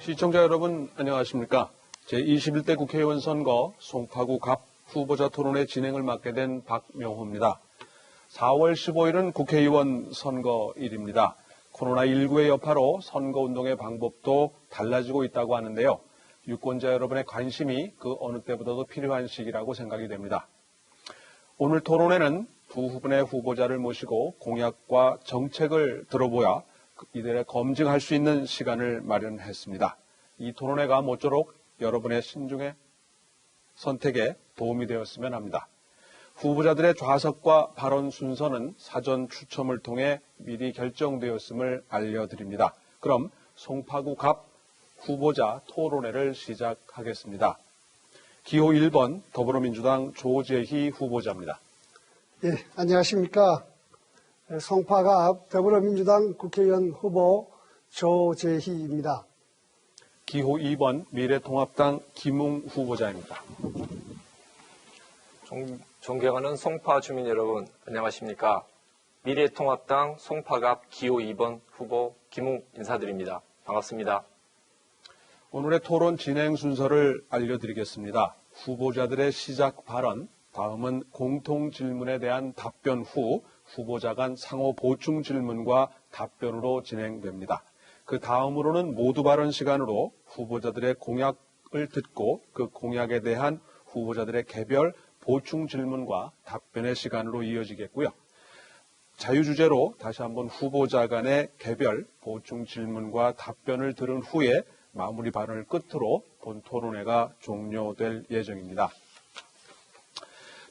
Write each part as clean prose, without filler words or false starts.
시청자 여러분 안녕하십니까? 제21대 국회의원 선거 송파구 갑 후보자 토론회 진행을 맡게 된 박명호입니다. 4월 15일은 국회의원 선거일입니다. 코로나19의 여파로 선거운동의 방법도 달라지고 있다고 하는데요. 유권자 여러분의 관심이 그 어느 때보다도 필요한 시기라고 생각이 됩니다. 오늘 토론회는 두 분의 후보자를 모시고 공약과 정책을 들어보아 이들의 검증할 수 있는 시간을 마련했습니다. 이 토론회가 모쪼록 여러분의 신중의 선택에 도움이 되었으면 합니다. 후보자들의 좌석과 발언 순서는 사전 추첨을 통해 미리 결정되었음을 알려드립니다. 그럼 송파구 갑 후보자 토론회를 시작하겠습니다. 기호 1번 더불어민주당 조재희 후보자입니다. 예, 안녕하십니까. 송파갑 더불어민주당 국회의원 후보 조재희입니다. 기호 2번 미래통합당 김웅 후보자입니다. 존경하는 송파 주민 여러분 안녕하십니까. 미래통합당 송파갑 기호 2번 후보 김웅 인사드립니다. 반갑습니다. 오늘의 토론 진행 순서를 알려드리겠습니다. 후보자들의 시작 발언, 다음은 공통 질문에 대한 답변 후 후보자 간 상호 보충 질문과 답변으로 진행됩니다. 그 다음으로는 모두 발언 시간으로 후보자들의 공약을 듣고 그 공약에 대한 후보자들의 개별 보충 질문과 답변의 시간으로 이어지겠고요. 자유주제로 다시 한번 후보자 간의 개별 보충 질문과 답변을 들은 후에 마무리 발언을 끝으로 본 토론회가 종료될 예정입니다.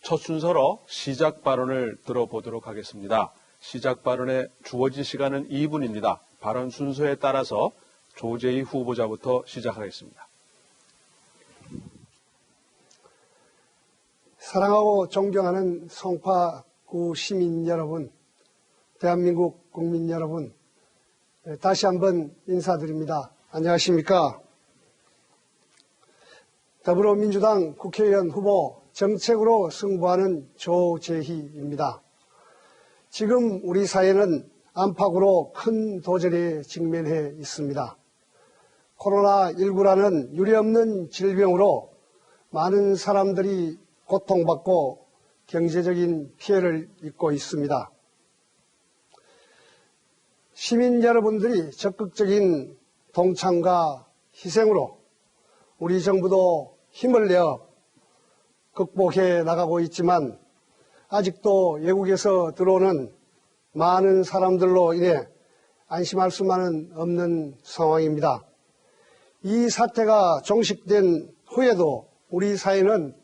첫 순서로 시작 발언을 들어보도록 하겠습니다. 시작 발언에 주어진 시간은 2분입니다. 발언 순서에 따라서 조재희 후보자부터 시작하겠습니다. 사랑하고 존경하는 송파구 시민 여러분, 대한민국 국민 여러분, 다시 한번 인사드립니다. 안녕하십니까. 더불어민주당 국회의원 후보 정책으로 승부하는 조재희입니다. 지금 우리 사회는 안팎으로 큰 도전에 직면해 있습니다. 코로나19라는 유례없는 질병으로 많은 사람들이 고통받고 경제적인 피해를 입고 있습니다. 시민 여러분들이 적극적인 동참과 희생으로 우리 정부도 힘을 내어 극복해 나가고 있지만 아직도 외국에서 들어오는 많은 사람들로 인해 안심할 수만은 없는 상황입니다. 이 사태가 종식된 후에도 우리 사회는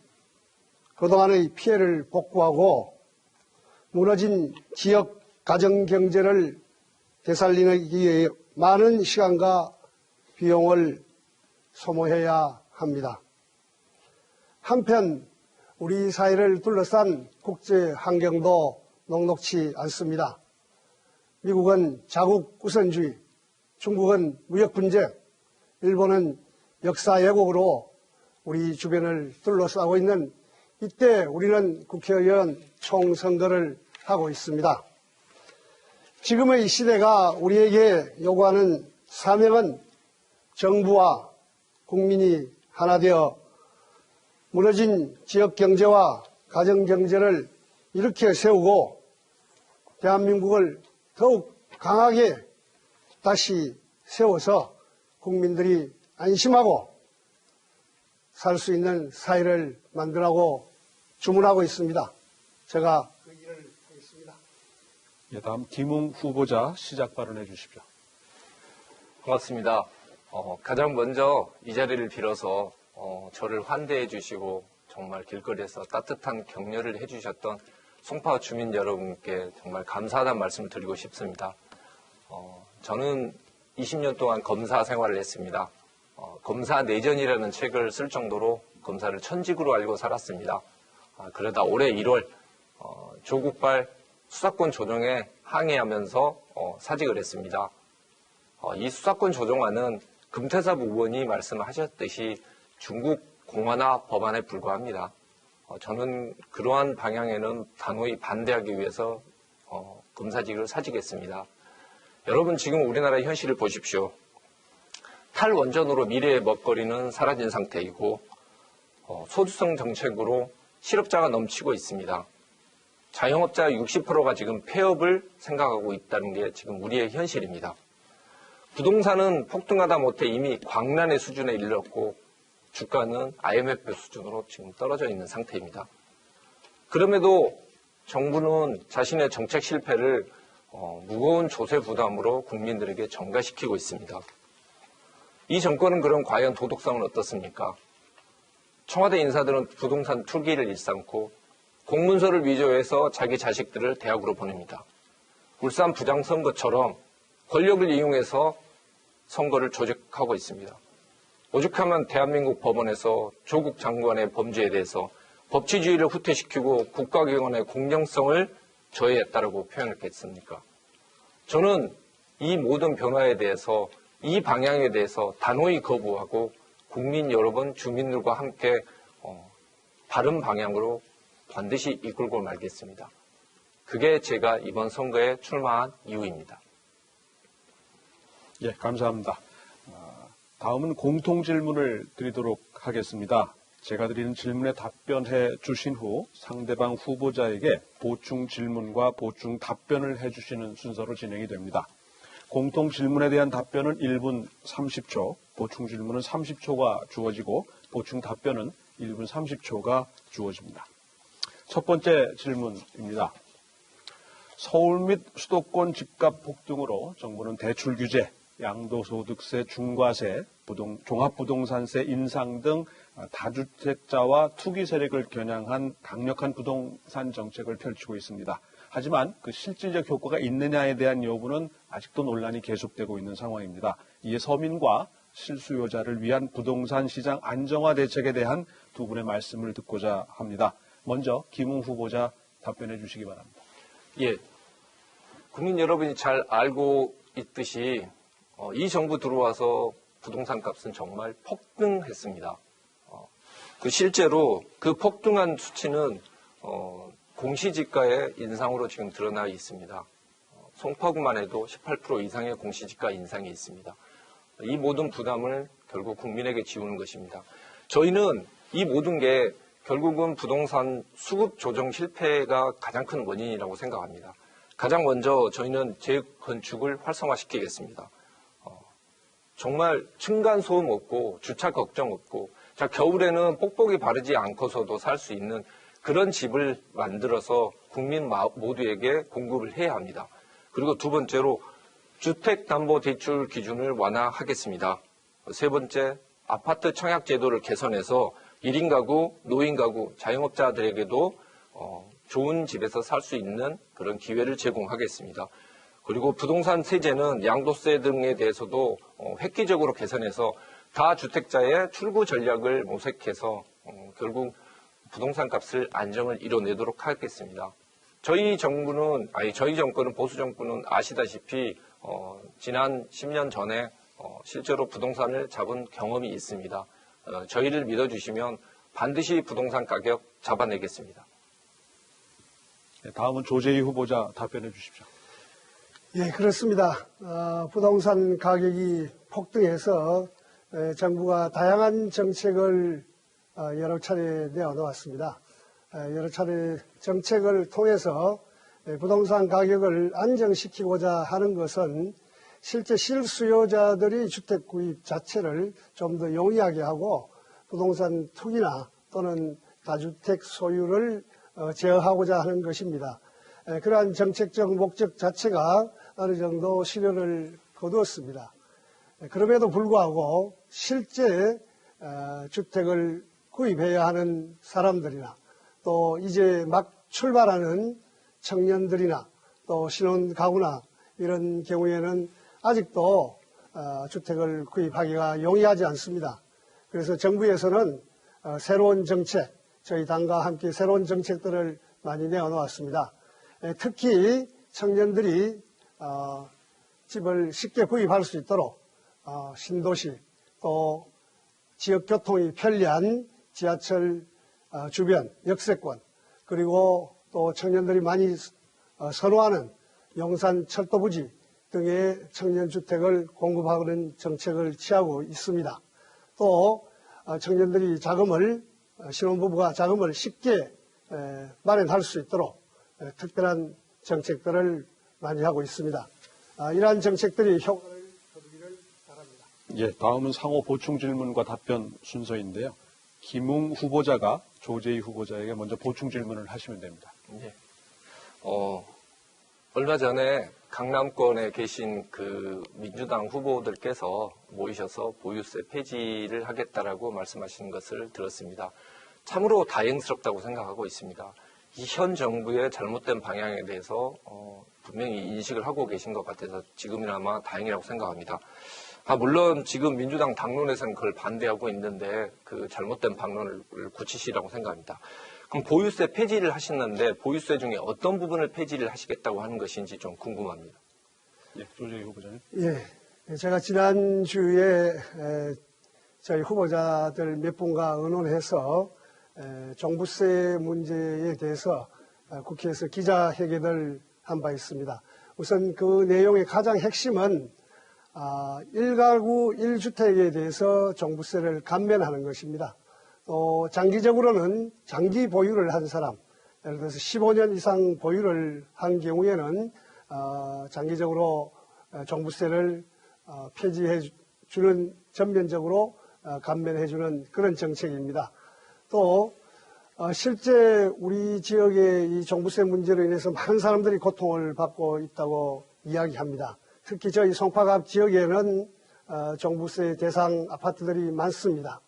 그동안의 피해를 복구하고 무너진 지역 가정경제를 되살리기 위해 많은 시간과 비용을 소모해야 합니다. 한편 우리 사회를 둘러싼 국제 환경도 녹록치 않습니다. 미국은 자국 우선주의, 중국은 무역 분쟁, 일본은 역사 왜곡으로 우리 주변을 둘러싸고 있는 이때 우리는 국회의원 총선거를 하고 있습니다. 지금의 시대가 우리에게 요구하는 사명은 정부와 국민이 하나 되어 무너진 지역경제와 가정경제를 일으켜 세우고 대한민국을 더욱 강하게 다시 세워서 국민들이 안심하고 살 수 있는 사회를 만들라고 주문하고 있습니다. 제가 그 일을 하겠습니다. 예, 다음 김웅 후보자 시작 발언해 주십시오. 반갑습니다. 가장 먼저 이 자리를 빌어서 저를 환대해 주시고 정말 길거리에서 따뜻한 격려를 해주셨던 송파 주민 여러분께 정말 감사하다는 말씀을 드리고 싶습니다. 저는 20년 동안 검사 생활을 했습니다. 검사 내전이라는 책을 쓸 정도로 검사를 천직으로 알고 살았습니다. 그러다 올해 1월 조국발 수사권 조정에 항의하면서 사직을 했습니다. 이 수사권 조정안은 금태섭 의원이 말씀하셨듯이 중국 공안화 법안에 불과합니다. 저는 그러한 방향에는 단호히 반대하기 위해서 검사직을 사직했습니다. 여러분 지금 우리나라의 현실을 보십시오. 탈원전으로 미래의 먹거리는 사라진 상태이고 소주성 정책으로 실업자가 넘치고 있습니다. 자영업자 60%가 지금 폐업을 생각하고 있다는 게 지금 우리의 현실입니다. 부동산은 폭등하다 못해 이미 광란의 수준에 이르렀고 주가는 IMF 수준으로 지금 떨어져 있는 상태입니다. 그럼에도 정부는 자신의 정책 실패를 무거운 조세 부담으로 국민들에게 전가시키고 있습니다. 이 정권은 그럼 과연 도덕성은 어떻습니까? 청와대 인사들은 부동산 투기를 일삼고 공문서를 위조해서 자기 자식들을 대학으로 보냅니다. 울산 부장선거처럼 권력을 이용해서 선거를 조작하고 있습니다. 오죽하면 대한민국 법원에서 조국 장관의 범죄에 대해서 법치주의를 후퇴시키고 국가기관의 공정성을 저해했다라고 표현했겠습니까? 저는 이 모든 변화에 대해서 이 방향에 대해서 단호히 거부하고 국민 여러분, 주민들과 함께 바른 방향으로 반드시 이끌고 말겠습니다. 그게 제가 이번 선거에 출마한 이유입니다. 예, 감사합니다. 다음은 공통 질문을 드리도록 하겠습니다. 제가 드리는 질문에 답변해 주신 후 상대방 후보자에게 보충 질문과 보충 답변을 해주시는 순서로 진행이 됩니다. 공통 질문에 대한 답변은 1분 30초, 보충 질문은 30초가 주어지고 보충 답변은 1분 30초가 주어집니다. 첫 번째 질문입니다. 서울 및 수도권 집값 폭등으로 정부는 대출 규제, 양도소득세, 중과세, 종합부동산세 인상 등 다주택자와 투기 세력을 겨냥한 강력한 부동산 정책을 펼치고 있습니다. 하지만 그 실질적 효과가 있느냐에 대한 여부는 아직도 논란이 계속되고 있는 상황입니다. 이에 서민과 실수요자를 위한 부동산 시장 안정화 대책에 대한 두 분의 말씀을 듣고자 합니다. 먼저 김웅 후보자 답변해 주시기 바랍니다. 예, 국민 여러분이 잘 알고 있듯이 이 정부 들어와서 부동산 값은 정말 폭등했습니다. 실제로 그 폭등한 수치는 공시지가의 인상으로 지금 드러나 있습니다. 송파구만 해도 18% 이상의 공시지가 인상이 있습니다. 이 모든 부담을 결국 국민에게 지우는 것입니다. 저희는 이 모든 게 결국은 부동산 수급 조정 실패가 가장 큰 원인이라고 생각합니다. 가장 먼저 저희는 재건축을 활성화시키겠습니다. 정말 층간소음 없고 주차 걱정 없고 겨울에는 뽁뽁이 바르지 않고서도 살 수 있는 그런 집을 만들어서 국민 모두에게 공급을 해야 합니다. 그리고 두 번째로 주택담보대출 기준을 완화하겠습니다. 세 번째, 아파트 청약제도를 개선해서 1인 가구, 노인 가구, 자영업자들에게도 좋은 집에서 살 수 있는 그런 기회를 제공하겠습니다. 그리고 부동산 세제는 양도세 등에 대해서도 획기적으로 개선해서 다주택자의 출구 전략을 모색해서 결국 부동산 값을 안정을 이뤄내도록 하겠습니다. 저희 정권은 보수 정권은 아시다시피 지난 10년 전에 실제로 부동산을 잡은 경험이 있습니다. 저희를 믿어주시면 반드시 부동산 가격 잡아내겠습니다. 다음은 조재희 후보자 답변해 주십시오. 예, 그렇습니다. 부동산 가격이 폭등해서 정부가 다양한 정책을 여러 차례 내어놓았습니다. 여러 차례 정책을 통해서 부동산 가격을 안정시키고자 하는 것은 실제 실수요자들이 주택 구입 자체를 좀 더 용이하게 하고 부동산 투기나 또는 다주택 소유를 제어하고자 하는 것입니다. 그러한 정책적 목적 자체가 어느 정도 실효를 거두었습니다. 그럼에도 불구하고 실제 주택을 구입해야 하는 사람들이나 또 이제 막 출발하는 청년들이나 또 신혼가구나 이런 경우에는 아직도 주택을 구입하기가 용이하지 않습니다. 그래서 정부에서는 새로운 정책, 저희 당과 함께 새로운 정책들을 많이 내어놓았습니다. 특히 청년들이 집을 쉽게 구입할 수 있도록 신도시 또 지역 교통이 편리한 지하철 주변 역세권 그리고 또 청년들이 많이 선호하는 용산 철도 부지 등의 청년주택을 공급하는 정책을 취하고 있습니다. 또 청년들이 신혼부부가 자금을 쉽게 마련할 수 있도록 특별한 정책들을 많이 하고 있습니다. 이러한 정책들이 효과를 거두기를 바랍니다. 예, 다음은 상호 보충 질문과 답변 순서인데요. 김웅 후보자가 조재희 후보자에게 먼저 보충 질문을 하시면 됩니다. 예. 얼마 전에 강남권에 계신 그 민주당 후보들께서 모이셔서 보유세 폐지를 하겠다라고 말씀하시는 것을 들었습니다. 참으로 다행스럽다고 생각하고 있습니다. 이 현 정부의 잘못된 방향에 대해서 분명히 인식을 하고 계신 것 같아서 지금이나마 다행이라고 생각합니다. 물론 지금 민주당 당론에서는 그걸 반대하고 있는데 그 잘못된 방론을 고치시라고 생각합니다. 그럼 보유세 폐지를 하시는데 보유세 중에 어떤 부분을 폐지를 하시겠다고 하는 것인지 좀 궁금합니다. 예, 조재희 후보자님. 예, 제가 지난주에 저희 후보자들 몇 분과 의논해서 종부세 문제에 대해서 국회에서 기자회견을 한 바 있습니다. 우선 그 내용의 가장 핵심은 1가구 1주택에 대해서 종부세를 감면하는 것입니다. 또 장기적으로는 장기 보유를 한 사람, 예를 들어서 15년 이상 보유를 한 경우에는 장기적으로 종부세를 폐지해 주는, 전면적으로 감면해 주는 그런 정책입니다. 또 실제 우리 지역의 이 종부세 문제로 인해서 많은 사람들이 고통을 받고 있다고 이야기합니다. 특히 저희 송파갑 지역에는 종부세 대상 아파트들이 많습니다.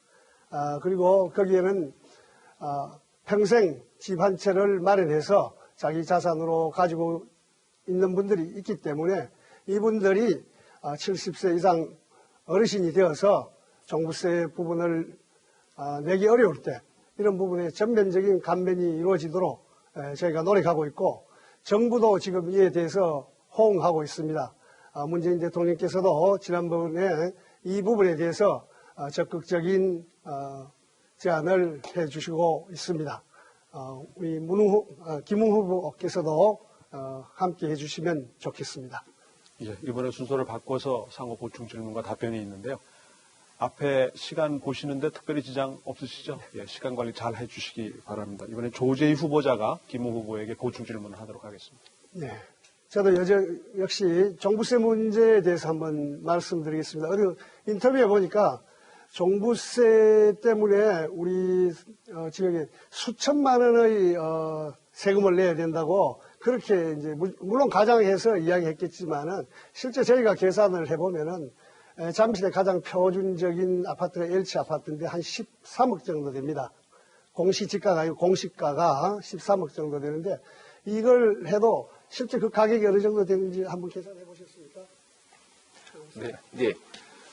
그리고 거기에는 평생 집 한 채를 마련해서 자기 자산으로 가지고 있는 분들이 있기 때문에 이분들이 70세 이상 어르신이 되어서 종부세 부분을 내기 어려울 때 이런 부분에 전면적인 감면이 이루어지도록 저희가 노력하고 있고, 정부도 지금 이에 대해서 호응하고 있습니다. 문재인 대통령께서도 지난번에 이 부분에 대해서 적극적인 제안을 해주시고 있습니다. 우리 김웅 후보께서도 함께 해주시면 좋겠습니다. 예, 이번에 순서를 바꿔서 상호 보충 질문과 답변이 있는데요. 앞에 시간 보시는데 특별히 지장 없으시죠? 예, 시간 관리 잘 해주시기 바랍니다. 이번에 조재희 후보자가 김웅 후보에게 보충 질문을 하도록 하겠습니다. 네. 저도 역시 종부세 문제에 대해서 한번 말씀드리겠습니다. 어느 인터뷰에 보니까 종부세 때문에 우리 지역에 수천만 원의 세금을 내야 된다고 그렇게 이제 물론 가정해서 이야기했겠지만은 실제 저희가 계산을 해보면은 잠실의 가장 표준적인 아파트가 LH 아파트인데 한 13억 정도 됩니다. 공시지가가 아니고 공시가가 13억 정도 되는데 이걸 해도 실제 그 가격이 어느 정도 되는지 한번 계산해 보셨습니까? 네.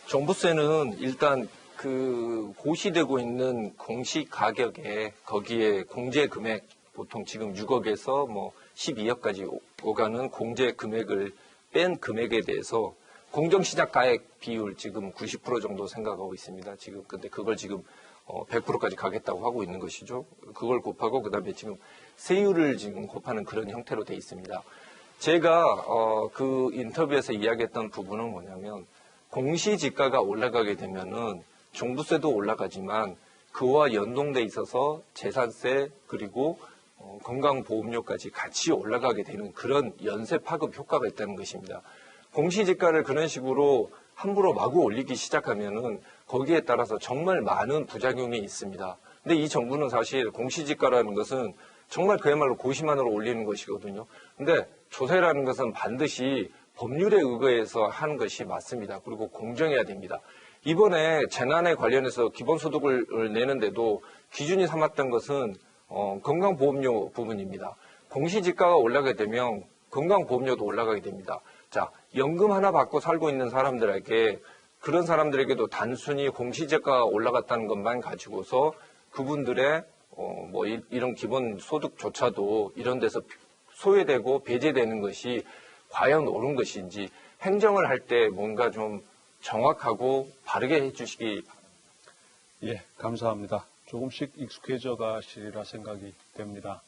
종부세는 일단 그 고시되고 있는 공시 가격에 거기에 공제 금액 보통 지금 6억에서 뭐 12억까지 오가는 공제 금액을 뺀 금액에 대해서 공정시장 가액 비율 지금 90% 정도 생각하고 있습니다. 지금 근데 그걸 지금 100%까지 가겠다고 하고 있는 것이죠. 그걸 곱하고 그다음에 지금 세율을 지금 곱하는 그런 형태로 돼 있습니다. 제가 그 인터뷰에서 이야기했던 부분은 뭐냐면 공시지가가 올라가게 되면은 종부세도 올라가지만 그와 연동돼 있어서 재산세 그리고 건강보험료까지 같이 올라가게 되는 그런 연쇄 파급 효과가 있다는 것입니다. 공시지가를 그런 식으로 함부로 마구 올리기 시작하면은 거기에 따라서 정말 많은 부작용이 있습니다. 근데 이 정부는 사실 공시지가라는 것은 정말 그야말로 고시만으로 올리는 것이거든요. 근데 조세라는 것은 반드시 법률에 의거해서 하는 것이 맞습니다. 그리고 공정해야 됩니다. 이번에 재난에 관련해서 기본소득을 내는데도 기준이 삼았던 것은 건강보험료 부분입니다. 공시지가가 올라가게 되면 건강보험료도 올라가게 됩니다. 자, 연금 하나 받고 살고 있는 사람들에게 그런 사람들에게도 단순히 공시지가가 올라갔다는 것만 가지고서 그분들의 이런 기본 소득조차도 이런 데서 소외되고 배제되는 것이 과연 옳은 것인지 행정을 할 때 뭔가 좀 정확하고 바르게 해주시기 바랍니다. 예, 감사합니다. 조금씩 익숙해져 가시리라 생각이 됩니다.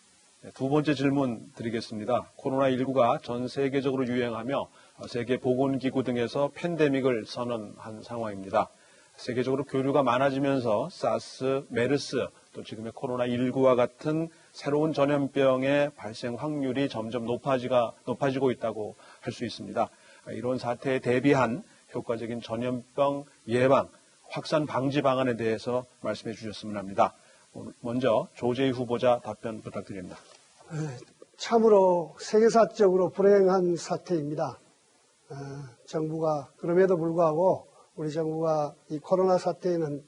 두 번째 질문 드리겠습니다. 코로나19가 전 세계적으로 유행하며 세계보건기구 등에서 팬데믹을 선언한 상황입니다. 세계적으로 교류가 많아지면서 사스, 메르스, 또 지금의 코로나19와 같은 새로운 전염병의 발생 확률이 점점 높아지고 있다고 할 수 있습니다. 이런 사태에 대비한 효과적인 전염병 예방, 확산 방지 방안에 대해서 말씀해 주셨으면 합니다. 먼저 조재희 후보자 답변 부탁드립니다. 참으로 세계사적으로 불행한 사태입니다. 정부가 그럼에도 불구하고 우리 정부가 이 코로나 사태에는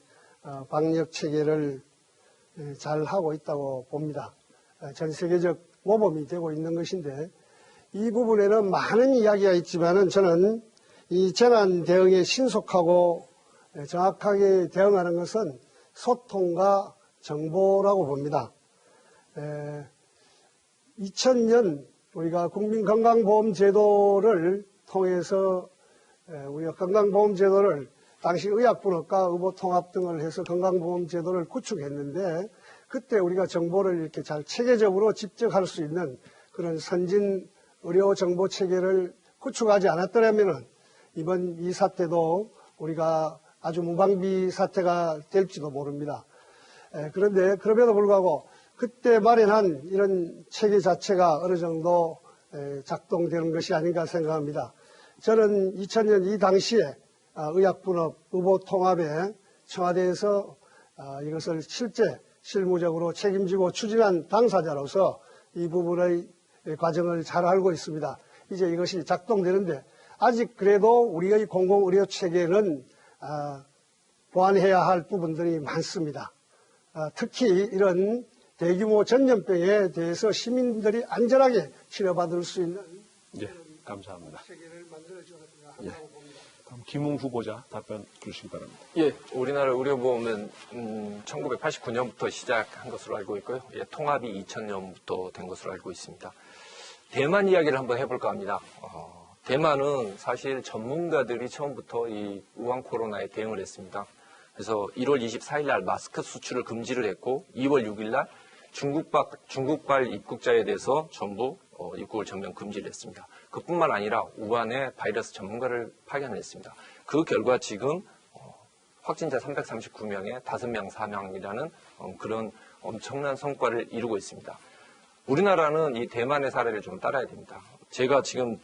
방역 체계를 잘 하고 있다고 봅니다. 전 세계적 모범이 되고 있는 것인데 이 부분에는 많은 이야기가 있지만은 저는 이 재난 대응에 신속하고 정확하게 대응하는 것은 소통과 정보라고 봅니다. 2000년 우리가 국민건강보험제도를 통해서 우리가 건강보험제도를 당시 의약분업과 의료통합 등을 해서 건강보험제도를 구축했는데 그때 우리가 정보를 이렇게 잘 체계적으로 집적할 수 있는 그런 선진 의료정보체계를 구축하지 않았더라면 이번 이 사태도 우리가 아주 무방비 사태가 될지도 모릅니다. 그런데 그럼에도 불구하고 그때 마련한 이런 체계 자체가 어느 정도 작동되는 것이 아닌가 생각합니다. 저는 2000년 이 당시에 의약분업, 의료통합에 청와대에서 이것을 실무적으로 책임지고 추진한 당사자로서 이 부분의 과정을 잘 알고 있습니다. 이제 이것이 작동되는데 아직 그래도 우리의 공공의료 체계는 보완해야 할 부분들이 많습니다. 특히 이런 대규모 전염병에 대해서 시민들이 안전하게 치료받을 수 있는 감사합니다. 체계를 만들어줘야 한다고 봅니다. 다음 김웅 후보자 답변 주시기 바랍니다. 예, 우리나라 의료보험은 1989년부터 시작한 것으로 알고 있고요. 통합이 2000년부터 된 것으로 알고 있습니다. 대만 이야기를 한번 해볼까 합니다. 대만은 사실 전문가들이 처음부터 이 우한 코로나에 대응을 했습니다. 그래서 1월 24일 날 마스크 수출을 금지를 했고 2월 6일 날 중국발 입국자에 대해서 전부 입국을 전면 금지를 했습니다. 그뿐만 아니라 우한에 바이러스 전문가를 파견했습니다. 그 결과 지금 확진자 339명에 5명 사망이라는 그런 엄청난 성과를 이루고 있습니다. 우리나라는 이 대만의 사례를 좀 따라야 됩니다. 제가 지금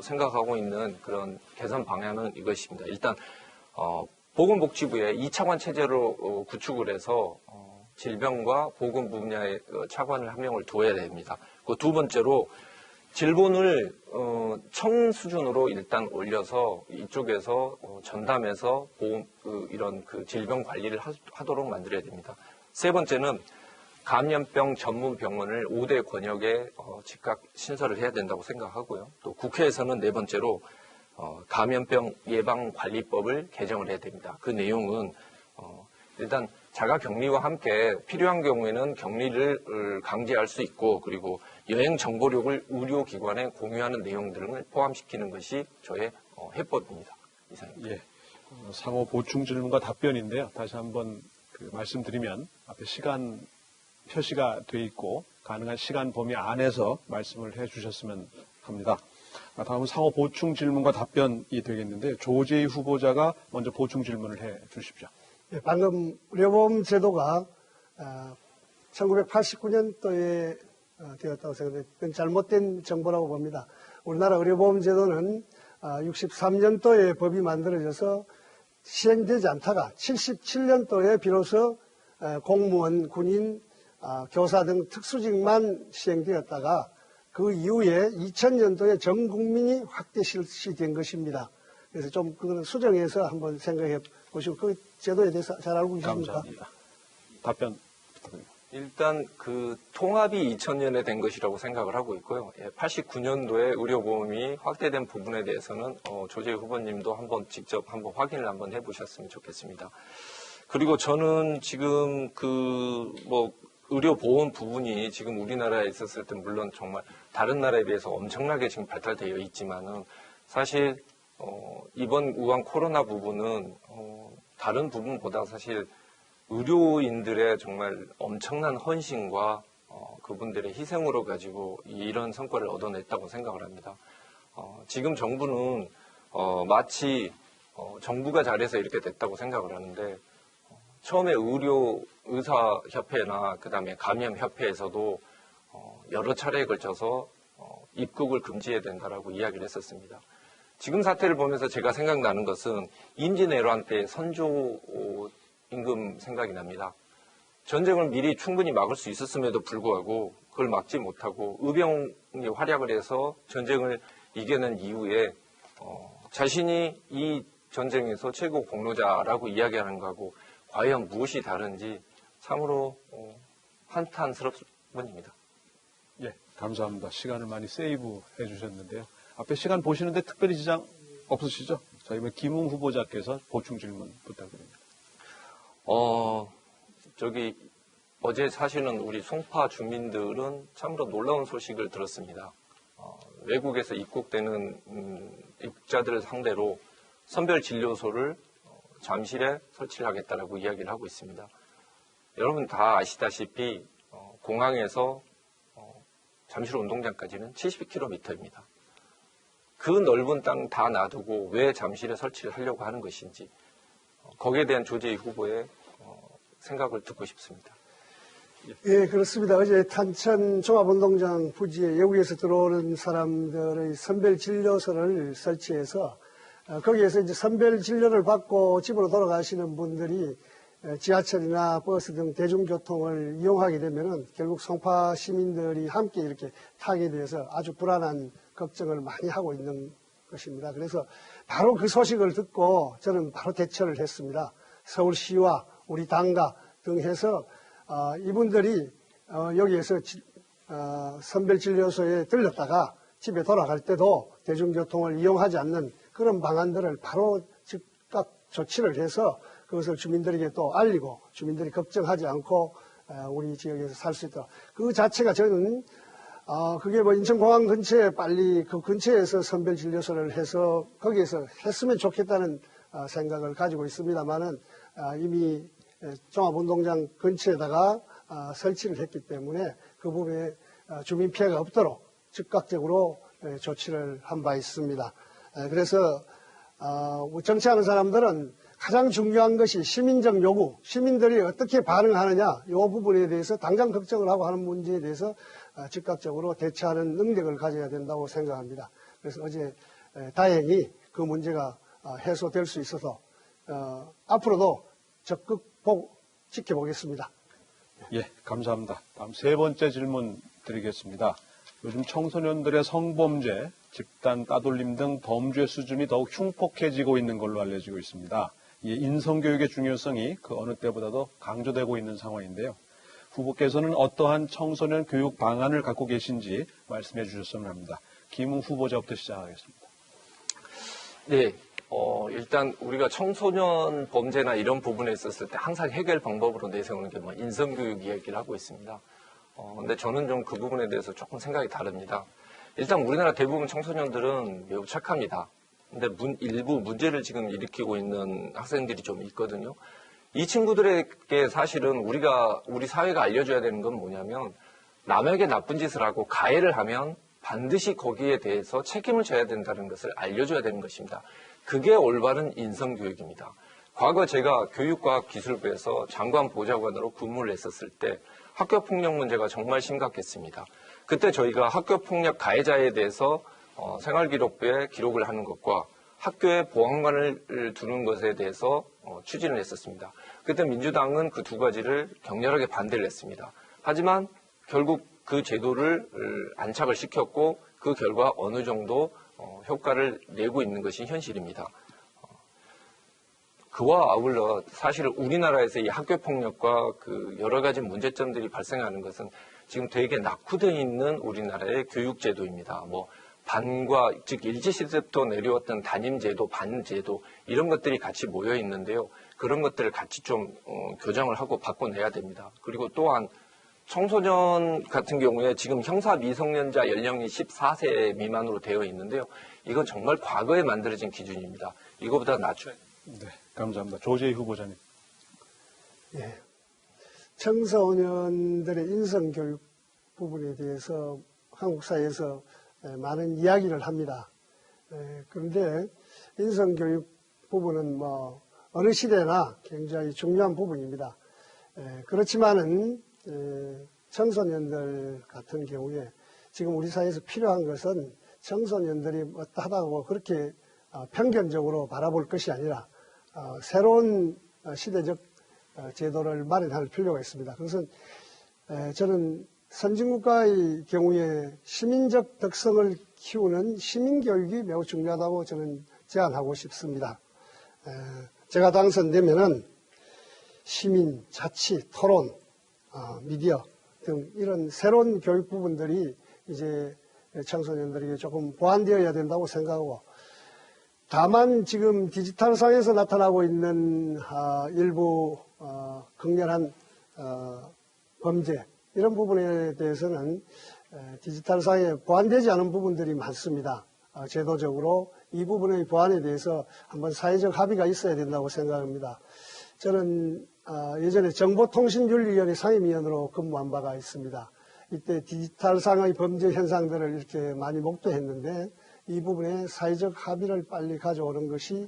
생각하고 있는 그런 개선 방향은 이것입니다. 일단 보건복지부에 2차관 체제로 구축을 해서 질병과 보건 분야의 차관을 한 명을 둬야 됩니다. 그 두 번째로 질본을 청 수준으로 일단 올려서 이쪽에서 전담해서 이런 질병 관리를 하도록 만들어야 됩니다. 세 번째는 감염병 전문 병원을 5대 권역에 즉각 신설을 해야 된다고 생각하고요. 또 국회에서는 네 번째로 감염병 예방관리법을 개정을 해야 됩니다. 그 내용은 일단 자가격리와 함께 필요한 경우에는 격리를 강제할 수 있고 그리고 여행 정보력을 의료기관에 공유하는 내용 등을 포함시키는 것이 저의 해법입니다. 이상입니다. 예, 상호 보충 질문과 답변인데요. 다시 한번 말씀드리면 앞에 시간 표시가 돼 있고 가능한 시간 범위 안에서 말씀을 해주셨으면 합니다. 다음은 상호 보충 질문과 답변이 되겠는데 조재희 후보자가 먼저 보충 질문을 해 주십시오. 네, 방금 의료보험 제도가 1989년도에 되었다고 생각합니다. 그건 잘못된 정보라고 봅니다. 우리나라 의료보험 제도는 63년도에 법이 만들어져서 시행되지 않다가 77년도에 비로소 공무원, 군인, 교사 등 특수직만 시행되었다가 그 이후에 2000년도에 전 국민이 확대 실시된 것입니다. 그래서 좀 그거는 수정해서 한번 생각해 보시고 그 제도에 대해서 잘 알고 계십니까? 감사합니다. 답변 부탁드립니다. 일단 통합이 2000년에 된 것이라고 생각을 하고 있고요. 89년도에 의료보험이 확대된 부분에 대해서는 조재희 후보님도 직접 확인을 한번 해보셨으면 좋겠습니다. 그리고 저는 지금 의료보험 부분이 지금 우리나라에 있었을 때 물론 정말 다른 나라에 비해서 엄청나게 지금 발달되어 있지만은 사실 이번 우한 코로나 부분은 다른 부분보다 사실 의료인들의 정말 엄청난 헌신과 그분들의 희생으로 가지고 이런 성과를 얻어냈다고 생각을 합니다. 지금 정부는 마치 정부가 잘해서 이렇게 됐다고 생각을 하는데 처음에 의사협회나 그다음에 감염협회에서도 여러 차례에 걸쳐서 입국을 금지해야 된다라고 이야기를 했었습니다. 지금 사태를 보면서 제가 생각나는 것은 임진왜란 때 선조 임금 생각이 납니다. 전쟁을 미리 충분히 막을 수 있었음에도 불구하고 그걸 막지 못하고 의병이 활약을 해서 전쟁을 이겨낸 이후에 자신이 이 전쟁에서 최고 공로자라고 이야기하는 거하고 과연 무엇이 다른지 참으로 한탄스럽습니다. 예, 감사합니다. 시간을 많이 세이브 해주셨는데요. 앞에 시간 보시는데 특별히 지장 없으시죠? 저희 김웅 후보자께서 보충 질문 부탁드립니다. 어제 사실은 우리 송파 주민들은 참으로 놀라운 소식을 들었습니다. 외국에서 입국되는 입국자들을 상대로 선별 진료소를 잠실에 설치를 하겠다라고 이야기를 하고 있습니다. 여러분 다 아시다시피 공항에서 잠실 운동장까지는 70km입니다. 그 넓은 땅 다 놔두고 왜 잠실에 설치를 하려고 하는 것인지 거기에 대한 조재희 후보의 생각을 듣고 싶습니다. 예, 그렇습니다. 어제 탄천 종합운동장 부지에 외국에서 들어오는 사람들의 선별진료소를 설치해서 거기에서 이제 선별진료를 받고 집으로 돌아가시는 분들이 지하철이나 버스 등 대중교통을 이용하게 되면은 결국 송파 시민들이 함께 이렇게 타게 돼서 아주 불안한 걱정을 많이 하고 있는 것입니다. 그래서 바로 그 소식을 듣고 저는 바로 대처를 했습니다. 서울시와 우리 당과 등 해서 이분들이 여기에서 선별진료소에 들렸다가 집에 돌아갈 때도 대중교통을 이용하지 않는 그런 방안들을 바로 즉각 조치를 해서 그것을 주민들에게 또 알리고 주민들이 걱정하지 않고 우리 지역에서 살 수 있도록 그 자체가 저는 그게 인천공항 근처에 빨리 그 근처에서 선별진료소를 해서 거기에서 했으면 좋겠다는 생각을 가지고 있습니다만은 이미 종합운동장 근처에다가 설치를 했기 때문에 그 부분에 주민 피해가 없도록 즉각적으로 조치를 한 바 있습니다. 그래서 정치하는 사람들은 가장 중요한 것이 시민적 요구, 시민들이 어떻게 반응하느냐 이 부분에 대해서 당장 걱정을 하고 하는 문제에 대해서 즉각적으로 대처하는 능력을 가져야 된다고 생각합니다. 그래서 어제 다행히 그 문제가 해소될 수 있어서 앞으로도 적극 지켜보겠습니다. 예, 감사합니다. 다음 세 번째 질문 드리겠습니다. 요즘 청소년들의 성범죄, 집단 따돌림 등 범죄 수준이 더욱 흉폭해지고 있는 걸로 알려지고 있습니다. 이 인성교육의 중요성이 그 어느 때보다도 강조되고 있는 상황인데요. 후보께서는 어떠한 청소년 교육 방안을 갖고 계신지 말씀해 주셨으면 합니다. 김웅 후보자부터 시작하겠습니다. 네, 일단 우리가 청소년 범죄나 이런 부분에 있었을 때 항상 해결 방법으로 내세우는 게 인성교육 이야기를 하고 있습니다. 근데 저는 좀 그 부분에 대해서 조금 생각이 다릅니다. 일단 우리나라 대부분 청소년들은 매우 착합니다. 근데 일부 문제를 지금 일으키고 있는 학생들이 좀 있거든요. 이 친구들에게 사실은 우리 사회가 알려줘야 되는 건 뭐냐면 남에게 나쁜 짓을 하고 가해를 하면 반드시 거기에 대해서 책임을 져야 된다는 것을 알려줘야 되는 것입니다. 그게 올바른 인성교육입니다. 과거 제가 교육과학기술부에서 장관 보좌관으로 근무를 했었을 때 학교폭력 문제가 정말 심각했습니다. 그때 저희가 학교폭력 가해자에 대해서 생활기록부에 기록을 하는 것과 학교에 보안관을 두는 것에 대해서 추진을 했었습니다. 그때 민주당은 그 두 가지를 격렬하게 반대를 했습니다. 하지만 결국 그 제도를 안착을 시켰고 그 결과 어느 정도 효과를 내고 있는 것이 현실입니다. 그와 아울러 사실 우리나라에서 이 학교폭력과 그 여러 가지 문제점들이 발생하는 것은 지금 되게 낙후되어 있는 우리나라의 교육제도입니다. 반과, 즉 일제시대부터 내려왔던 담임제도, 반제도 이런 것들이 같이 모여 있는데요. 그런 것들을 같이 좀 교정을 하고 바꿔내야 됩니다. 그리고 또한 청소년 같은 경우에 지금 형사 미성년자 연령이 14세 미만으로 되어 있는데요. 이건 정말 과거에 만들어진 기준입니다. 이거보다 낮춰야 됩니다. 네, 감사합니다. 조재희 후보자님. 예. 청소년들의 인성교육 부분에 대해서 한국 사회에서 많은 이야기를 합니다. 그런데 인성교육 부분은 뭐 어느 시대나 굉장히 중요한 부분입니다. 그렇지만은 청소년들 같은 경우에 지금 우리 사회에서 필요한 것은 청소년들이 어떠하다고 그렇게 편견적으로 바라볼 것이 아니라 새로운 시대적 제도를 마련할 필요가 있습니다. 그것은 저는 선진국가의 경우에 시민적 덕성을 키우는 시민교육이 매우 중요하다고 저는 제안하고 싶습니다. 제가 당선되면은 시민, 자치, 토론, 미디어 등 이런 새로운 교육 부분들이 이제 청소년들에게 조금 보완되어야 된다고 생각하고, 다만 지금 디지털상에서 나타나고 있는 일부 극렬한 범죄 이런 부분에 대해서는 디지털상에 보완되지 않은 부분들이 많습니다. 제도적으로 이 부분의 보완에 대해서 한번 사회적 합의가 있어야 된다고 생각합니다. 저는 예전에 정보통신윤리위원회 상임위원으로 근무한 바가 있습니다. 이때 디지털상의 범죄 현상들을 이렇게 많이 목도했는데 이 부분에 사회적 합의를 빨리 가져오는 것이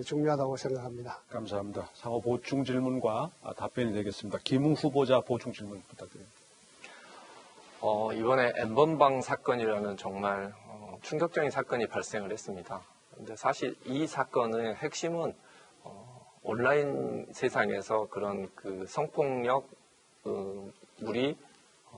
중요하다고 생각합니다. 감사합니다. 상호 보충 질문과 답변이 되겠습니다. 김웅 후보자 보충 질문 부탁드립니다. 이번에 N번방 사건이라는 정말 충격적인 사건이 발생을 했습니다. 근데 사실 이 사건의 핵심은 온라인 세상에서 그런 그 성폭력 물이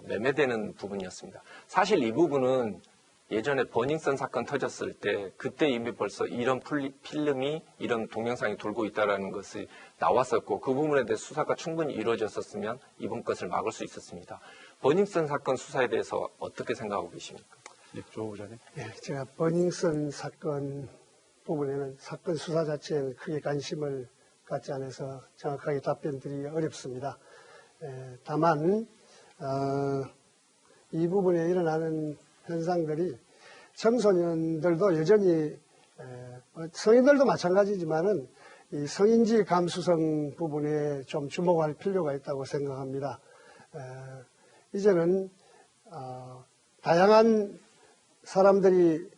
매매되는 부분이었습니다. 사실 이 부분은 예전에 버닝썬 사건 터졌을 때 그때 이미 벌써 이런 필름이 이런 동영상이 돌고 있다는 것이 나왔었고 그 부분에 대해 수사가 충분히 이루어졌었으면 이번 것을 막을 수 있었습니다. 버닝썬 사건 수사에 대해서 어떻게 생각하고 계십니까? 네, 조 후보자님. 네, 제가 버닝썬 사건 부분에는 사건 수사 자체에는 크게 관심을 갖지 않아서 정확하게 답변드리기 어렵습니다. 다만 이 부분에 일어나는 현상들이 청소년들도 여전히 성인들도 마찬가지지만은 이 성인지 감수성 부분에 좀 주목할 필요가 있다고 생각합니다. 이제는 다양한 사람들이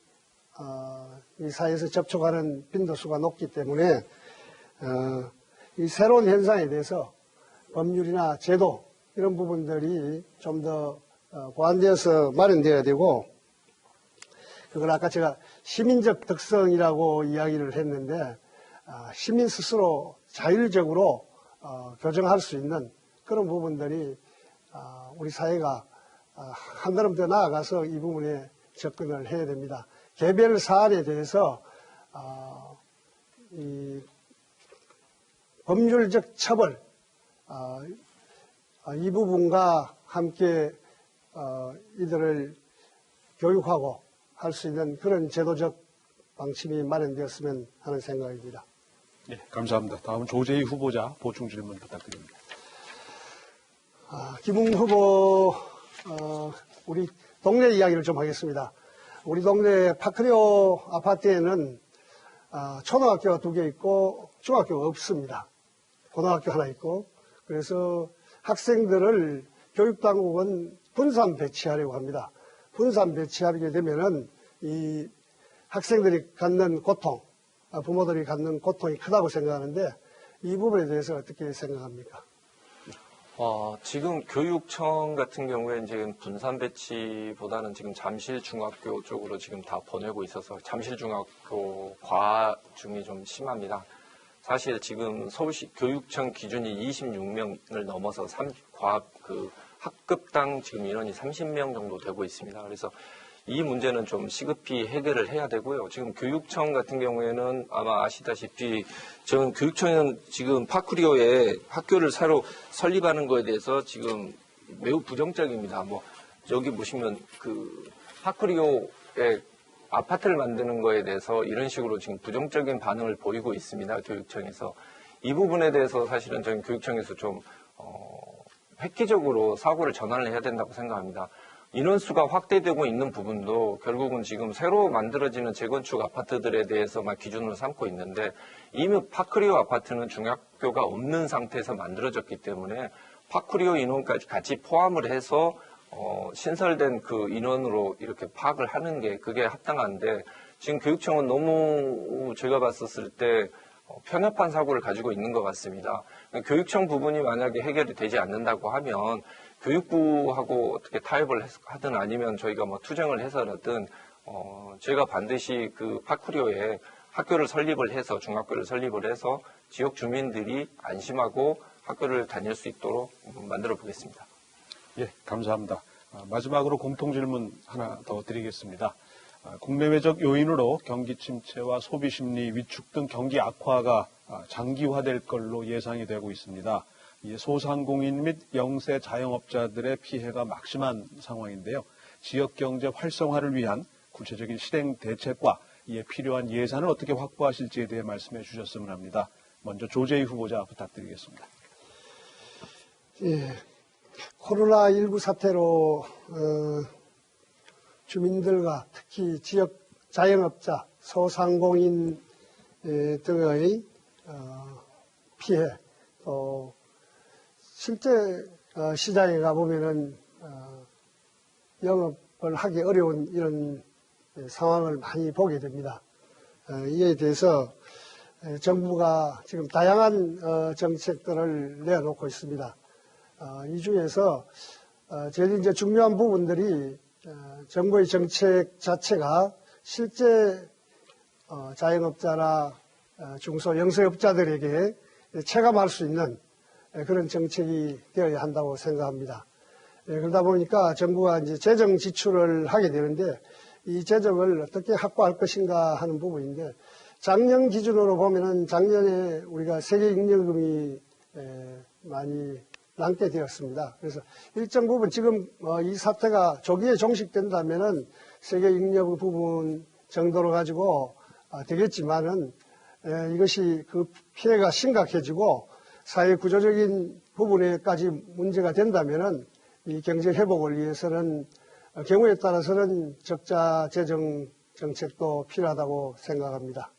이 사회에서 접촉하는 빈도수가 높기 때문에 이 새로운 현상에 대해서 법률이나 제도 이런 부분들이 좀 더 보완되어서 마련되어야 되고, 그걸 아까 제가 시민적 덕성이라고 이야기를 했는데 시민 스스로 자율적으로 교정할 수 있는 그런 부분들이 우리 사회가 한 걸음 더 나아가서 이 부분에 접근을 해야 됩니다. 개별 사안에 대해서 이 법률적 처벌 이 부분과 함께 이들을 교육하고 할 수 있는 그런 제도적 방침이 마련되었으면 하는 생각입니다. 네, 감사합니다. 다음은 조재희 후보자 보충 질문 부탁드립니다. 김웅 후보 우리 동네 이야기를 좀 하겠습니다. 우리 동네 파크리오 아파트에는 초등학교가 2개 있고 중학교가 없습니다. 고등학교 하나 있고, 그래서 학생들을 교육당국은 분산 배치하려고 합니다. 분산 배치하게 되면은 이 학생들이 갖는 고통, 부모들이 갖는 고통이 크다고 생각하는데 이 부분에 대해서 어떻게 생각합니까? 지금 교육청 같은 경우에 지금 분산 배치보다는 지금 잠실중학교 쪽으로 지금 다 보내고 있어서 잠실중학교 과중이 좀 심합니다. 사실 지금 서울시 교육청 기준이 26명을 넘어서 학급당 지금 인원이 30명 정도 되고 있습니다. 그래서 이 문제는 좀 시급히 해결을 해야 되고요. 지금 교육청 같은 경우에는 아마 아시다시피 지금 교육청은 지금 파크리오에 학교를 새로 설립하는 거에 대해서 지금 매우 부정적입니다. 여기 보시면 그 파크리오에 아파트를 만드는 거에 대해서 이런 식으로 지금 부정적인 반응을 보이고 있습니다. 교육청에서. 이 부분에 대해서 사실은 저희 교육청에서 좀 획기적으로 사고를 전환을 해야 된다고 생각합니다. 인원수가 확대되고 있는 부분도 결국은 지금 새로 만들어지는 재건축 아파트들에 대해서만 기준으로 삼고 있는데 이미 파크리오 아파트는 중학교가 없는 상태에서 만들어졌기 때문에 파크리오 인원까지 같이 포함을 해서 신설된 그 인원으로 이렇게 파악을 하는 게 그게 합당한데 지금 교육청은 너무 제가 봤었을 때 편협한 사고를 가지고 있는 것 같습니다. 교육청 부분이 만약에 해결이 되지 않는다고 하면 교육부하고 어떻게 타협을 하든 아니면 저희가 뭐 투쟁을 해서라든 제가 반드시 그 파쿠리오에 학교를 설립을 해서 중학교를 설립을 해서 지역 주민들이 안심하고 학교를 다닐 수 있도록 만들어 보겠습니다. 예, 감사합니다. 마지막으로 공통 질문 하나 더 드리겠습니다. 국내외적 요인으로 경기 침체와 소비 심리 위축 등 경기 악화가 장기화될 걸로 예상이 되고 있습니다. 소상공인 및 영세 자영업자들의 피해가 막심한 상황인데요. 지역 경제 활성화를 위한 구체적인 실행 대책과 이에 필요한 예산을 어떻게 확보하실지에 대해 말씀해 주셨으면 합니다. 먼저 조재희 후보자 부탁드리겠습니다. 예, 코로나19 사태로 주민들과 특히 지역 자영업자, 소상공인 등의 피해, 또 실제 시장에 가보면은 영업을 하기 어려운 이런 상황을 많이 보게 됩니다. 이에 대해서 정부가 지금 다양한 정책들을 내놓고 있습니다. 이 중에서 제일 이제 중요한 부분들이 정부의 정책 자체가 실제 자영업자나 중소 영세업자들에게 체감할 수 있는 그런 정책이 되어야 한다고 생각합니다. 그러다 보니까 정부가 이제 재정 지출을 하게 되는데 이 재정을 어떻게 확보할 것인가 하는 부분인데 작년 기준으로 보면은 작년에 우리가 세계잉여금이 많이 남게 되었습니다. 그래서 일정 부분 지금 이 사태가 조기에 종식된다면은 세계잉여 부분 정도로 가지고 되겠지만은 이것이 그 피해가 심각해지고 사회 구조적인 부분에까지 문제가 된다면은 이 경제 회복을 위해서는 경우에 따라서는 적자 재정 정책도 필요하다고 생각합니다.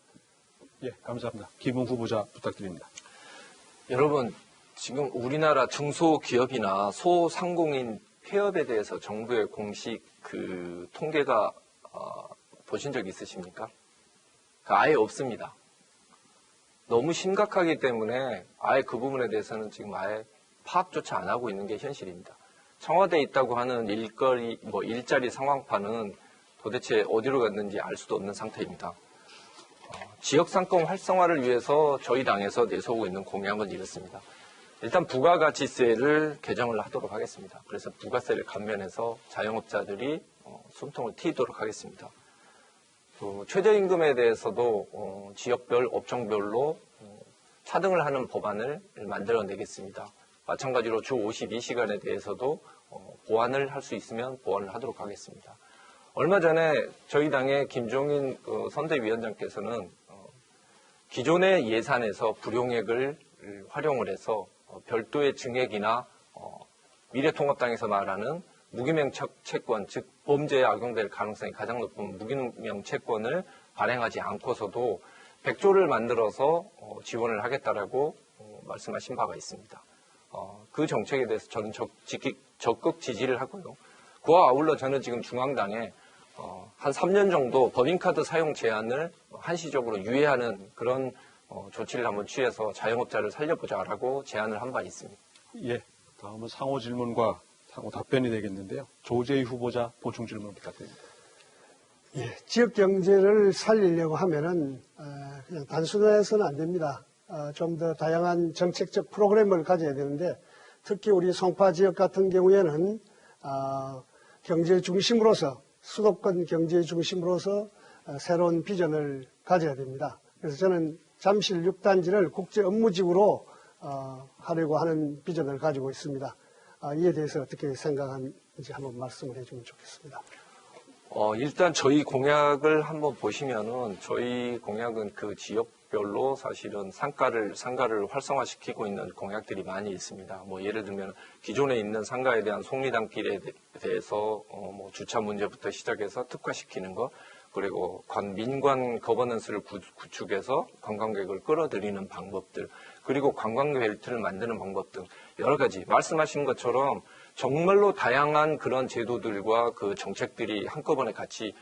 예, 감사합니다. 김웅 후보자 부탁드립니다. 여러분, 지금 우리나라 중소기업이나 소상공인 폐업에 대해서 정부의 공식 그 통계가 보신 적 있으십니까? 아예 없습니다. 너무 심각하기 때문에 아예 그 부분에 대해서는 지금 아예 파악조차 안 하고 있는 게 현실입니다. 청와대에 있다고 하는 일자리 상황파는 도대체 어디로 갔는지 알 수도 없는 상태입니다. 지역상권 활성화를 위해서 저희 당에서 내세우고 있는 공약은 이렇습니다. 일단 부가가치세를 개정을 하도록 하겠습니다. 그래서 부가세를 감면해서 자영업자들이 숨통을 트이도록 하겠습니다. 최저임금에 대해서도 지역별, 업종별로 차등을 하는 법안을 만들어내겠습니다. 마찬가지로 주 52시간에 대해서도 보완을 할 수 있으면 보완을 하도록 하겠습니다. 얼마 전에 저희 당의 김종인 선대위원장께서는 기존의 예산에서 불용액을 활용을 해서 별도의 증액이나 미래통합당에서 말하는 무기명 채권, 즉 범죄에 악용될 가능성이 가장 높은 무기명 채권을 발행하지 않고서도 100조를 만들어서 지원을 하겠다라고 말씀하신 바가 있습니다. 그 정책에 대해서 저는 적극 지지를 하고요. 그와 아울러 저는 지금 중앙당에 한 3년 정도 법인카드 사용 제한을 한시적으로 유예하는 그런 조치를 한번 취해서 자영업자를 살려보자라고 제안을 한 바 있습니다. 예, 다음은 상호 질문과 상호 답변이 되겠는데요. 조재희 후보자 보충 질문 부탁드립니다. 예, 지역 경제를 살리려고 하면은 그냥 단순해서는 안 됩니다. 좀 더 다양한 정책적 프로그램을 가져야 되는데 특히 우리 송파 지역 같은 경우에는 경제 중심으로서 수도권 경제 중심으로서 새로운 비전을 가져야 됩니다. 그래서 저는 잠실 6단지를 국제 업무지구로 하려고 하는 비전을 가지고 있습니다. 이에 대해서 어떻게 생각하는지 한번 말씀을 해주면 좋겠습니다. 일단 저희 공약을 한번 보시면은 저희 공약은 그 지역별로 사실은 상가를 활성화시키고 있는 공약들이 많이 있습니다. 뭐 예를 들면 기존에 있는 상가에 대한 속리단길에 대해서 뭐 주차 문제부터 시작해서 특화시키는 것, 그리고 민관 거버넌스를 구축해서 관광객을 끌어들이는 방법들, 그리고 관광 벨트를 만드는 방법 등 여러 가지 말씀하신 것처럼 정말로 다양한 그런 제도들과 그 정책들이 한꺼번에 같이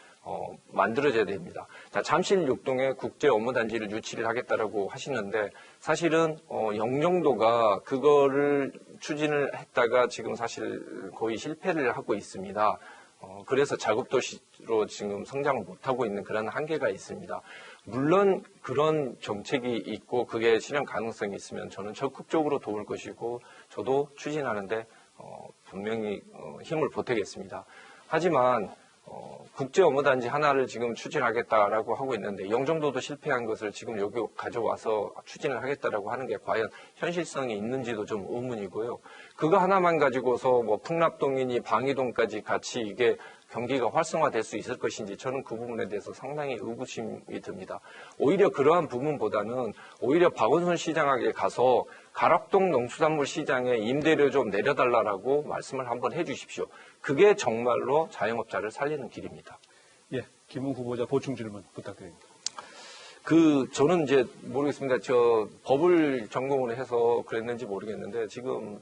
만들어져야 됩니다. 자, 잠실 6동에 국제 업무단지를 유치를 하겠다라고 하시는데 사실은 영종도가 그거를 추진을 했다가 지금 사실 거의 실패를 하고 있습니다. 그래서 자급도시로 지금 성장을 못하고 있는 그런 한계가 있습니다. 물론 그런 정책이 있고 그게 실현 가능성이 있으면 저는 적극적으로 도울 것이고 저도 추진하는데 분명히 힘을 보태겠습니다. 하지만 국제 업무단지 하나를 지금 추진하겠다라고 하고 있는데 영종도도 실패한 것을 지금 여기 가져와서 추진을 하겠다라고 하는 게 과연 현실성이 있는지도 좀 의문이고요. 그거 하나만 가지고서 뭐 풍납동이니 방이동까지 같이 이게 경기가 활성화될 수 있을 것인지 저는 그 부분에 대해서 상당히 의구심이 듭니다. 오히려 그러한 부분보다는 오히려 박원순 시장에게 가서 가락동 농수산물 시장에 임대료 좀 내려달라고 말씀을 한번 해주십시오. 그게 정말로 자영업자를 살리는 길입니다. 예, 김웅 후보자 보충 질문 부탁드립니다. 저는 이제 모르겠습니다. 법을 전공을 해서 그랬는지 모르겠는데 지금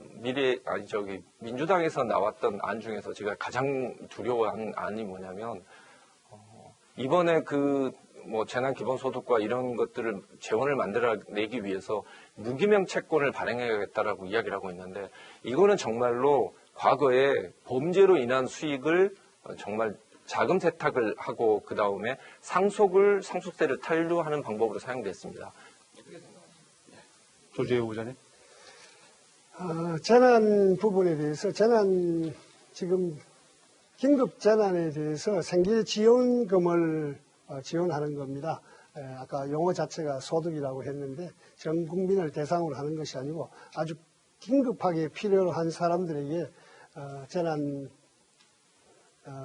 민주당에서 나왔던 안 중에서 제가 가장 두려워하는 안이 뭐냐면, 이번에 재난 기본소득과 이런 것들을 재원을 만들어내기 위해서 무기명 채권을 발행해야겠다라고 이야기를 하고 있는데, 이거는 정말로 과거에 범죄로 인한 수익을 정말 자금 세탁을 하고 그 다음에 상속세를 탄류하는 방법으로 사용됐습니다. 조재호 후보자님. 재난 부분에 대해서 지금 긴급 재난에 대해서 생계 지원금을 지원하는 겁니다. 아까 용어 자체가 소득이라고 했는데 전 국민을 대상으로 하는 것이 아니고 아주 긴급하게 필요한 사람들에게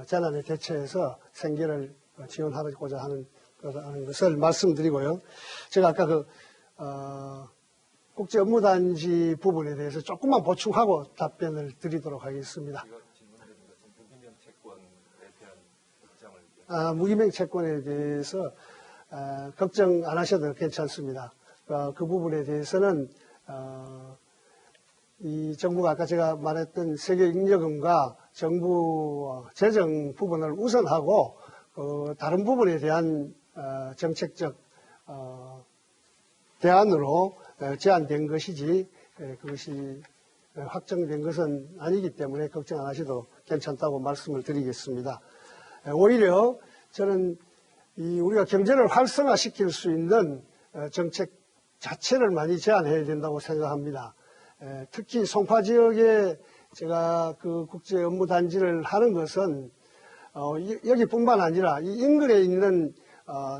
재난에 대처해서 생계를 지원하고자 하는 것을 말씀드리고요. 제가 아까 국제 업무단지 부분에 대해서 조금만 보충하고 답변을 드리도록 하겠습니다. 무기명 채권에 대해서 걱정 안 하셔도 괜찮습니다. 그 부분에 대해서는 이 정부가 아까 제가 말했던 세계잉여금과 정부 재정 부분을 우선하고 다른 부분에 대한 정책적 대안으로 제안된 것이지 그것이 확정된 것은 아니기 때문에 걱정 안 하셔도 괜찮다고 말씀을 드리겠습니다. 오히려 저는 우리가 경제를 활성화시킬 수 있는 정책 자체를 많이 제안해야 된다고 생각합니다. 특히 송파 지역에 제가 그 국제 업무 단지를 하는 것은 여기뿐만 아니라 이 인근에 있는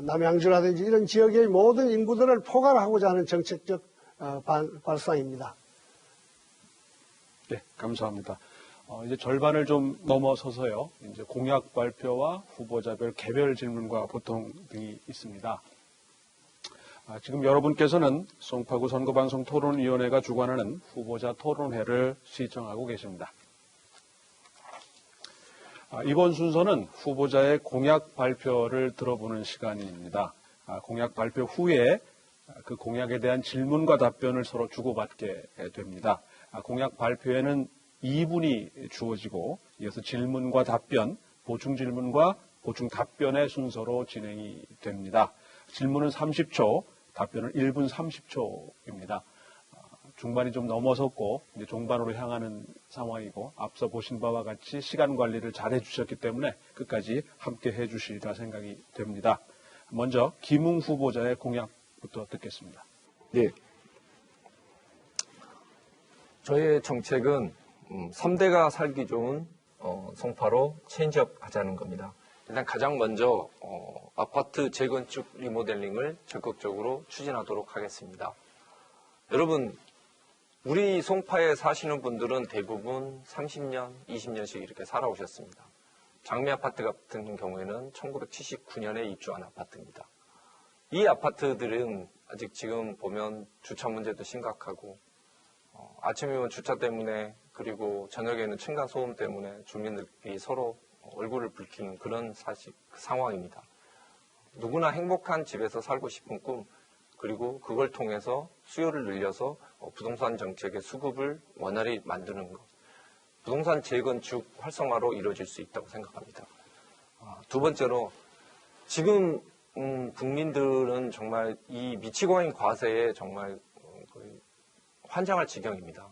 남양주라든지 이런 지역의 모든 인구들을 포괄하고자 하는 정책적 발상입니다. 네, 감사합니다. 이제 절반을 좀 넘어서서요. 이제 공약 발표와 후보자별 개별 질문과 보통 등이 있습니다. 지금 여러분께서는 송파구 선거방송 토론위원회가 주관하는 후보자 토론회를 시청하고 계십니다. 이번 순서는 후보자의 공약 발표를 들어보는 시간입니다. 공약 발표 후에 그 공약에 대한 질문과 답변을 서로 주고받게 됩니다. 공약 발표에는 2분이 주어지고 이어서 질문과 답변, 보충 질문과 보충 답변의 순서로 진행이 됩니다. 질문은 30초, 답변은 1분 30초입니다. 중반이 좀 넘어섰고 이제 종반으로 향하는 상황이고 앞서 보신 바와 같이 시간 관리를 잘 해주셨기 때문에 끝까지 함께 해주시리라 생각이 됩니다. 먼저 김웅 후보자의 공약부터 듣겠습니다. 네. 저의 정책은 3대가 살기 좋은 송파로 체인지업 하자는 겁니다. 일단 가장 먼저 아파트 재건축 리모델링을 적극적으로 추진하도록 하겠습니다. 여러분, 우리 송파에 사시는 분들은 대부분 30년, 20년씩 이렇게 살아오셨습니다. 장미 아파트 같은 경우에는 1979년에 입주한 아파트입니다. 이 아파트들은 아직 지금 보면 주차 문제도 심각하고 아침이면 주차 때문에 그리고 저녁에는 층간소음 때문에 주민들이 서로 얼굴을 붉히는 그런 상황입니다. 누구나 행복한 집에서 살고 싶은 꿈, 그리고 그걸 통해서 수요를 늘려서 부동산 정책의 수급을 원활히 만드는 것, 부동산 재건축 활성화로 이루어질 수 있다고 생각합니다. 두 번째로 지금 국민들은 정말 이 미치광이 과세에 정말 거의 환장할 지경입니다.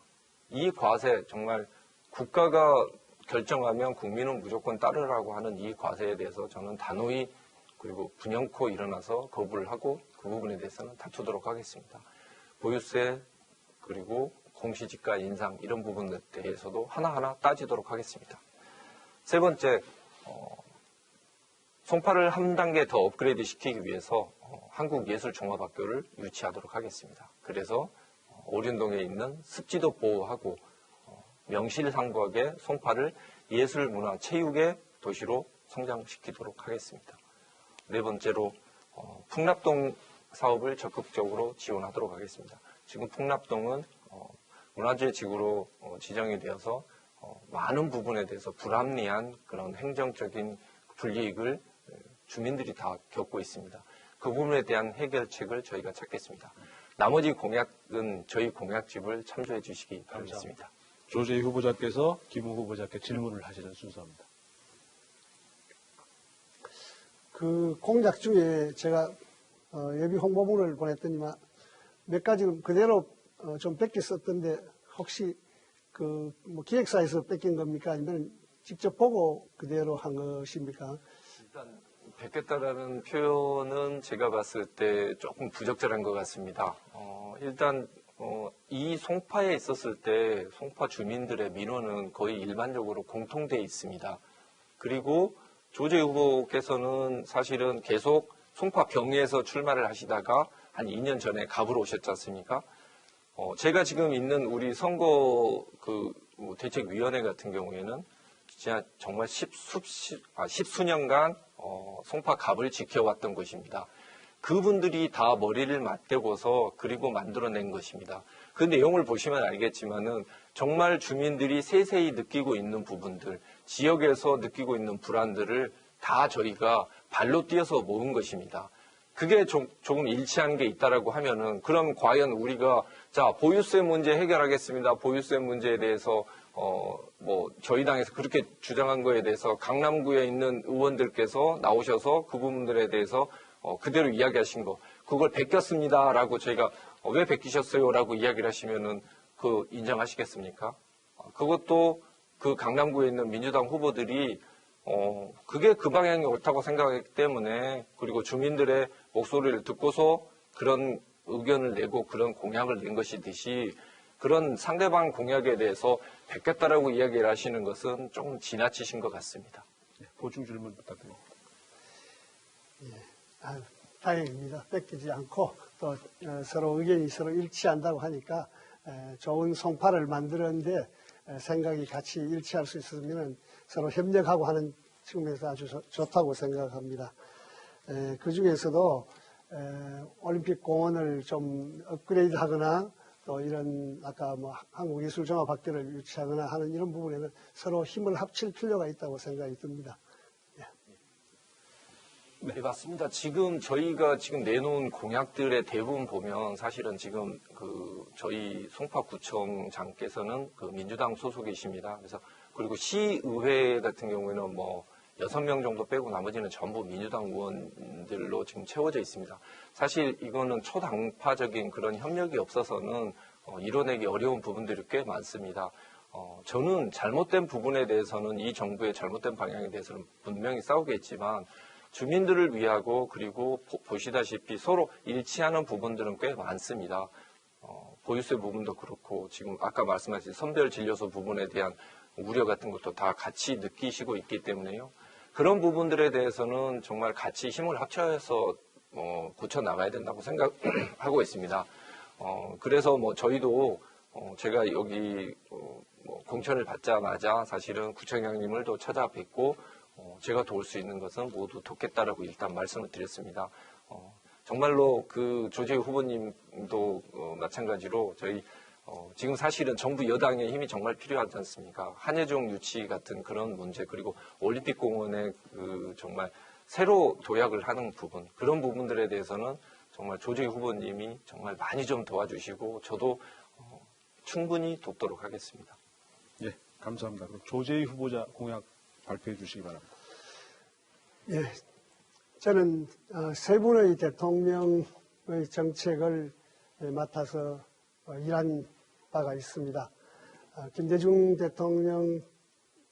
이 과세 정말 국가가 결정하면 국민은 무조건 따르라고 하는 이 과세에 대해서 저는 단호히 그리고 분연코 일어나서 거부를 하고 그 부분에 대해서는 다투도록 하겠습니다. 보유세 그리고 공시지가 인상 이런 부분에 대해서도 하나하나 따지도록 하겠습니다. 세 번째, 송파를 한 단계 더 업그레이드 시키기 위해서 한국예술종합학교를 유치하도록 하겠습니다. 그래서 오륜동에 있는 습지도 보호하고 명실상부하게 송파를 예술, 문화, 체육의 도시로 성장시키도록 하겠습니다. 네 번째로 풍납동 사업을 적극적으로 지원하도록 하겠습니다. 지금 풍납동은 문화재 지구로 지정이 되어서 많은 부분에 대해서 불합리한 그런 행정적인 불이익을 주민들이 다 겪고 있습니다. 그 부분에 대한 해결책을 저희가 찾겠습니다. 나머지 공약은 저희 공약집을 참조해 주시기 바라겠습니다. 조재희 후보자께서 김우 후보자께 질문을 하시는 순서입니다. 그 공약 중에 제가 예비 홍보문을 보냈더니만 몇 가지는 그대로 좀 뺏겨 썼던데 혹시 그 뭐 기획사에서 뺏긴 겁니까? 아니면 직접 보고 그대로 한 것입니까? 일단 뵙겠다라는 표현은 제가 봤을 때 조금 부적절한 것 같습니다. 일단 이 송파에 있었을 때 송파 주민들의 민원은 거의 일반적으로 공통되어 있습니다. 그리고 조재희 후보께서는 사실은 계속 송파 경리에서 출마를 하시다가 한 2년 전에 갑으로 오셨지 않습니까? 제가 지금 있는 우리 선거 대책위원회 같은 경우에는 진짜 정말 십수년간 송파 갑을 지켜왔던 것입니다. 그분들이 다 머리를 맞대고서 그리고 만들어낸 것입니다. 그 내용을 보시면 알겠지만은 정말 주민들이 세세히 느끼고 있는 부분들, 지역에서 느끼고 있는 불안들을 다 저희가 발로 뛰어서 모은 것입니다. 그게 조금 일치하는 게 있다라고 하면은 그럼 과연 우리가 자 보유세 문제 해결하겠습니다. 보유세 문제에 대해서 저희 당에서 그렇게 주장한 거에 대해서 강남구에 있는 의원들께서 나오셔서 그 부분들에 대해서 그대로 이야기하신 거 그걸 베꼈습니다라고 저희가 왜 베끼셨어요라고 이야기를 하시면은 그 인정하시겠습니까? 그것도 그 강남구에 있는 민주당 후보들이 그게 그 방향이 옳다고 생각하기 때문에 그리고 주민들의 목소리를 듣고서 그런 의견을 내고 그런 공약을 낸 것이듯이 그런 상대방 공약에 대해서 베꼈다라고 이야기를 하시는 것은 조금 지나치신 것 같습니다. 네, 보충 질문 부탁드립니다. 다행입니다. 뺏기지 않고 또 서로 의견이 서로 일치한다고 하니까 좋은 송파를 만드는데 생각이 같이 일치할 수 있으면 서로 협력하고 하는 측면에서 아주 좋다고 생각합니다. 그 중에서도 올림픽 공원을 좀 업그레이드하거나 또 이런 아까 뭐 한국예술종합학교를 유치하거나 하는 이런 부분에는 서로 힘을 합칠 필요가 있다고 생각이 듭니다. 네, 맞습니다. 지금 저희가 지금 내놓은 공약들의 대부분 보면 사실은 지금 저희 송파구청장께서는 그 민주당 소속이십니다. 그래서 그리고 시의회 같은 경우에는 6명 정도 빼고 나머지는 전부 민주당 의원들로 지금 채워져 있습니다. 사실 이거는 초당파적인 그런 협력이 없어서는 이뤄내기 어려운 부분들이 꽤 많습니다. 저는 잘못된 부분에 대해서는 이 정부의 잘못된 방향에 대해서는 분명히 싸우겠지만 주민들을 위하고 그리고 보시다시피 서로 일치하는 부분들은 꽤 많습니다. 보유세 부분도 그렇고 지금 아까 말씀하신 선별진료소 부분에 대한 우려 같은 것도 다 같이 느끼시고 있기 때문에요. 그런 부분들에 대해서는 정말 같이 힘을 합쳐서 고쳐 나가야 된다고 생각하고 있습니다. 그래서 저희도 제가 여기 공천을 받자마자 사실은 구청장님을 또 찾아뵙고 제가 도울 수 있는 것은 모두 돕겠다라고 일단 말씀을 드렸습니다. 정말로 그 조재희 후보님도 마찬가지로 저희 지금 사실은 정부 여당의 힘이 정말 필요하지 않습니까? 한예종 유치 같은 그런 문제 그리고 올림픽 공원에 정말 새로 도약을 하는 부분 그런 부분들에 대해서는 정말 조재희 후보님이 정말 많이 좀 도와주시고 저도 충분히 돕도록 하겠습니다. 예, 감사합니다. 그럼 조재희 후보자 공약 발표해 주시기 바랍니다. 예, 저는 세 분의 대통령의 정책을 맡아서 일한 바가 있습니다. 김대중 대통령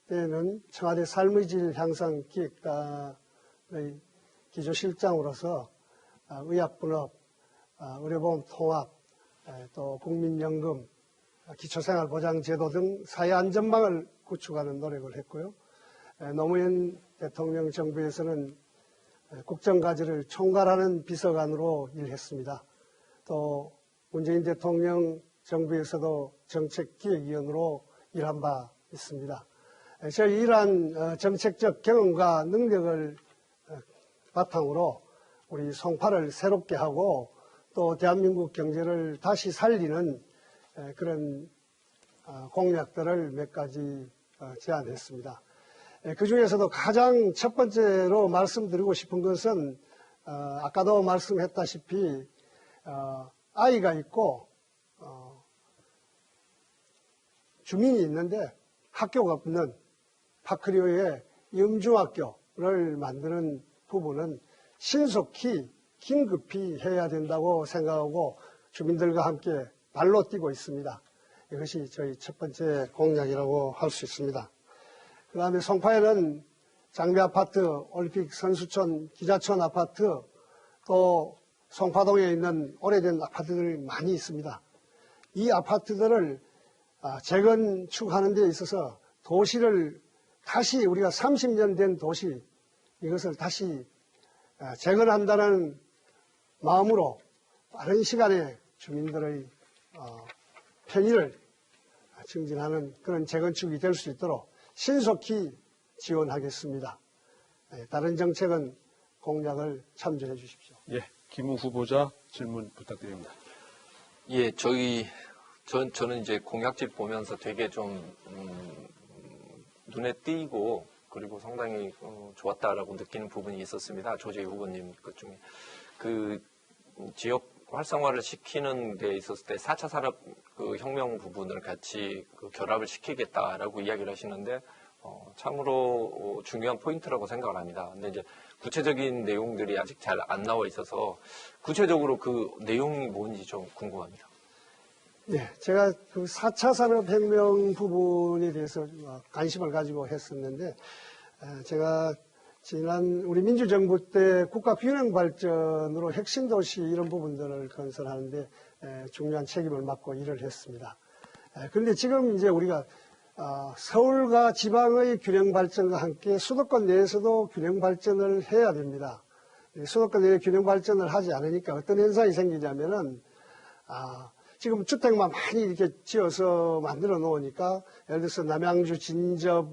때는 청와대 삶의 질 향상 기획단의 기조실장으로서 의약분업, 의료보험 통합, 또 국민연금, 기초생활보장제도 등 사회안전망을 구축하는 노력을 했고요. 노무현 대통령 정부에서는 국정과제를 총괄하는 비서관으로 일했습니다. 또 문재인 대통령 정부에서도 정책기획위원으로 일한 바 있습니다. 저희 이러한 정책적 경험과 능력을 바탕으로 우리 송파를 새롭게 하고 또 대한민국 경제를 다시 살리는 그런 공약들을 몇 가지 제안했습니다. 그 중에서도 가장 첫 번째로 말씀드리고 싶은 것은 아까도 말씀했다시피 아이가 있고 주민이 있는데 학교가 없는 파크리오의 영중학교를 만드는 부분은 신속히 긴급히 해야 된다고 생각하고 주민들과 함께 발로 뛰고 있습니다. 이것이 저희 첫 번째 공약이라고 할 수 있습니다. 그 다음에 송파에는 장비아파트, 올림픽 선수촌, 기자촌 아파트, 또 송파동에 있는 오래된 아파트들이 많이 있습니다. 이 아파트들을 재건축하는 데 있어서 도시를 다시 우리가 30년 된 도시, 이것을 다시 재건한다는 마음으로 빠른 시간에 주민들의 편의를 증진하는 그런 재건축이 될 수 있도록 신속히 지원하겠습니다. 다른 정책은 공약을 참조해 주십시오. 예, 김우 후보자 질문 부탁드립니다. 예, 저는 이제 공약집 보면서 되게 좀 눈에 띄고 그리고 상당히 좋았다라고 느끼는 부분이 있었습니다. 조재희 후보님 것 중에 그 지역 활성화를 시키는 데 있었을 때 4차 산업 그 혁명 부분을 같이 그 결합을 시키겠다라고 이야기를 하시는데 참으로 중요한 포인트라고 생각을 합니다. 근데 이제 구체적인 내용들이 아직 잘 안 나와 있어서 구체적으로 그 내용이 뭔지 좀 궁금합니다. 네, 제가 그 4차 산업혁명 부분에 대해서 관심을 가지고 했었는데, 제가 지난 우리 민주정부 때 국가균형발전으로 핵심도시 이런 부분들을 건설하는데 중요한 책임을 맡고 일을 했습니다. 그런데 지금 이제 우리가 서울과 지방의 균형발전과 함께 수도권 내에서도 균형발전을 해야 됩니다. 수도권 내에 균형발전을 하지 않으니까 어떤 현상이 생기냐면은, 지금 주택만 많이 이렇게 지어서 만들어 놓으니까, 예를 들어서 남양주, 진접,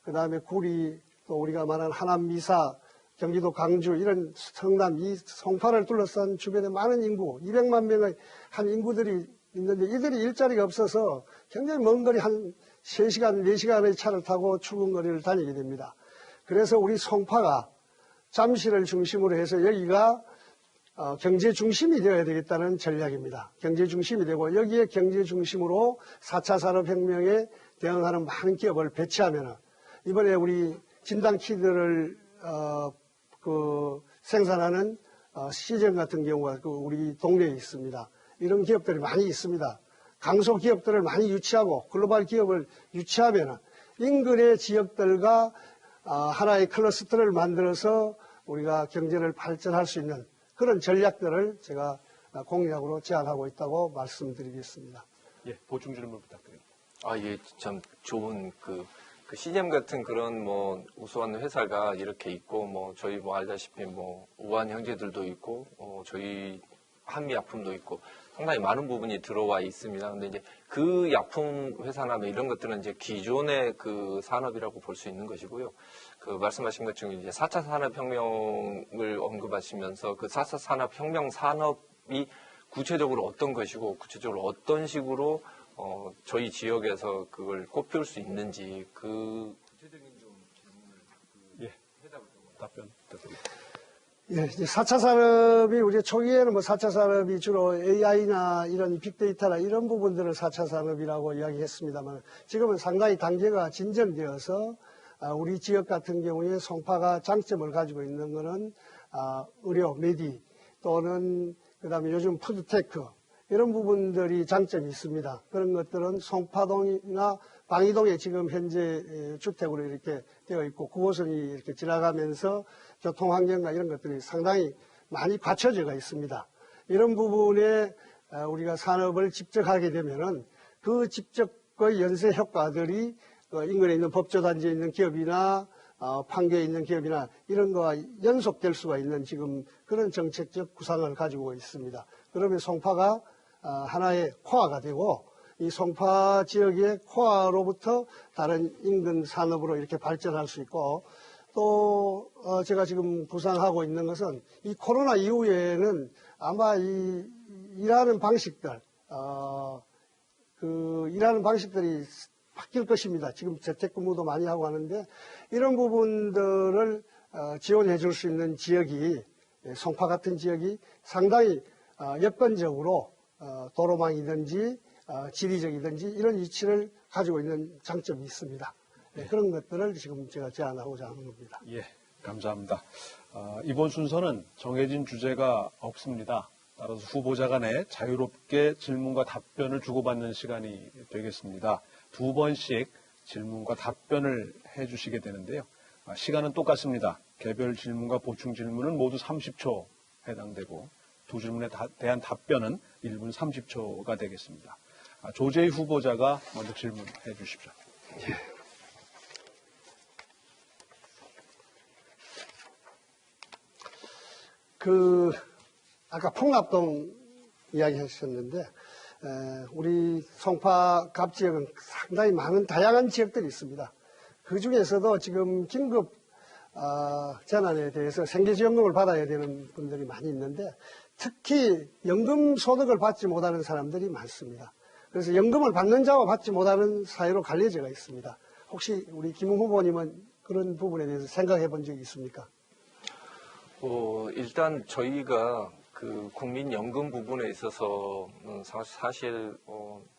그 다음에 구리, 또 우리가 말하는 하남, 미사, 경기도 광주, 이런 성남, 이 송파를 둘러싼 주변에 많은 인구, 200만 명의 한 인구들이 있는데 이들이 일자리가 없어서 굉장히 먼 거리 한 3시간, 4시간의 차를 타고 출근 거리를 다니게 됩니다. 그래서 우리 송파가 잠실을 중심으로 해서 여기가 경제 중심이 되어야 되겠다는 전략입니다. 경제 중심이 되고 여기에 경제 중심으로 4차 산업혁명에 대응하는 많은 기업을 배치하면은 이번에 우리 진단키트를 생산하는 시젠 같은 경우가 우리 동네에 있습니다. 이런 기업들이 많이 있습니다. 강소 기업들을 많이 유치하고 글로벌 기업을 유치하면은 인근의 지역들과 하나의 클러스터를 만들어서 우리가 경제를 발전할 수 있는 그런 전략들을 제가 공약으로 제안하고 있다고 말씀드리겠습니다. 예, 보충 질문 부탁드립니다. 예, 참 좋은 그 시잼 같은 그런 우수한 회사가 이렇게 있고 저희 알다시피 우한 형제들도 있고 저희 한미 약품도 있고 상당히 많은 부분이 들어와 있습니다. 근데 이제 그 약품 회사나 이런 것들은 이제 기존의 그 산업이라고 볼 수 있는 것이고요. 그 말씀하신 것 중에 이제 4차 산업혁명을 언급하시면서 그 4차 산업혁명 산업이 구체적으로 어떤 것이고 구체적으로 어떤 식으로 저희 지역에서 그걸 꼽힐 수 있는지 그 구체적인 좀 질문을 해답을 답변 부탁드립니다. 예, 이제 4차 산업이 우리 초기에는 4차 산업이 주로 AI나 이런 빅데이터나 이런 부분들을 4차 산업이라고 이야기했습니다만 지금은 상당히 단계가 진전되어서 우리 지역 같은 경우에 송파가 장점을 가지고 있는 것은 의료, 메디 또는 그다음에 요즘 푸드테크 이런 부분들이 장점이 있습니다. 그런 것들은 송파동이나 방이동에 지금 현재 주택으로 이렇게 되어 있고 9호선이 이렇게 지나가면서 교통환경과 이런 것들이 상당히 많이 갖춰져 있습니다. 이런 부분에 우리가 산업을 직접 하게 되면은 그 직접의 연쇄 효과들이 인근에 있는 법조단지에 있는 기업이나 판교에 있는 기업이나 이런 거와 연속될 수가 있는 지금 그런 정책적 구상을 가지고 있습니다. 그러면 송파가 하나의 코어가 되고 이 송파 지역의 코어로부터 다른 인근 산업으로 이렇게 발전할 수 있고 또 제가 지금 구상하고 있는 것은 이 코로나 이후에는 아마 이 일하는 방식들 일하는 방식들이 바뀔 것입니다. 지금 재택근무도 많이 하고 하는데 이런 부분들을 지원해 줄 수 있는 지역이 송파 같은 지역이 상당히 여건적으로 도로망이든지 지리적이든지 이런 위치를 가지고 있는 장점이 있습니다. 네, 그런 것들을 지금 제가 제안하고자 하는 겁니다. 예, 감사합니다. 이번 순서는 정해진 주제가 없습니다. 따라서 후보자 간에 자유롭게 질문과 답변을 주고받는 시간이 되겠습니다. 2번씩 질문과 답변을 해주시게 되는데요. 시간은 똑같습니다. 개별 질문과 보충 질문은 모두 30초 해당되고 두 질문에 대한 답변은 1분 30초가 되겠습니다. 조재희 후보자가 먼저 질문해 주십시오. 예. 아까 풍납동 이야기 하셨는데, 우리 송파 갑 지역은 상당히 많은 다양한 지역들이 있습니다. 그 중에서도 지금 긴급, 재난에 대해서 생계지원금을 받아야 되는 분들이 많이 있는데, 특히 연금 소득을 받지 못하는 사람들이 많습니다. 그래서 연금을 받는 자와 받지 못하는 사이로 갈려져 있습니다. 혹시 우리 김웅 후보님은 그런 부분에 대해서 생각해 본 적이 있습니까? 일단 저희가 그 국민연금 부분에 있어서 사실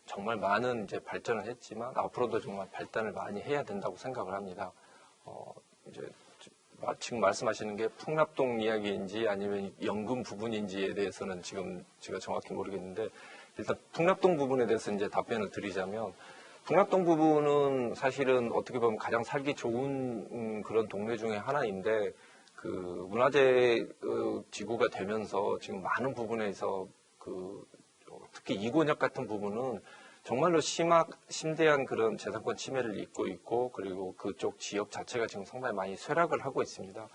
정말 많은 이제 발전을 했지만 앞으로도 정말 발전을 많이 해야 된다고 생각을 합니다. 이제 지금 말씀하시는 게 풍납동 이야기인지 아니면 연금 부분인지에 대해서는 지금 제가 정확히 모르겠는데 일단 풍납동 부분에 대해서 이제 답변을 드리자면 풍납동 부분은 사실은 어떻게 보면 가장 살기 좋은 그런 동네 중에 하나인데 그 문화재 지구가 되면서 지금 많은 부분에서 특히 이곤역 같은 부분은 정말로 심대한 그런 재산권 침해를 입고 있고 그리고 그쪽 지역 자체가 지금 상당히 많이 쇠락을 하고 있습니다.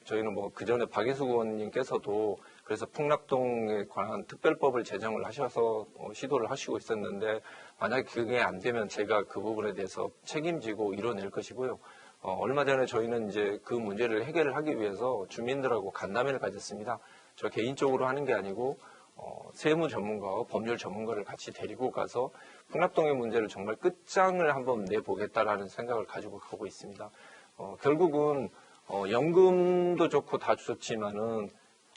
저희는 뭐 그전에 박예수 의원님께서도 그래서 풍납동에 관한 특별법을 제정을 하셔서 시도를 하시고 있었는데 만약에 그게 안 되면 제가 그 부분에 대해서 책임지고 이뤄낼 것이고요. 얼마 전에 저희는 이제 그 문제를 해결을 하기 위해서 주민들하고 간담회를 가졌습니다. 저 개인적으로 하는 게 아니고 세무 전문가와 법률 전문가를 같이 데리고 가서 풍납동의 문제를 정말 끝장을 한번 내보겠다라는 생각을 가지고 가고 있습니다. 결국은 연금도 좋고 다 좋지만은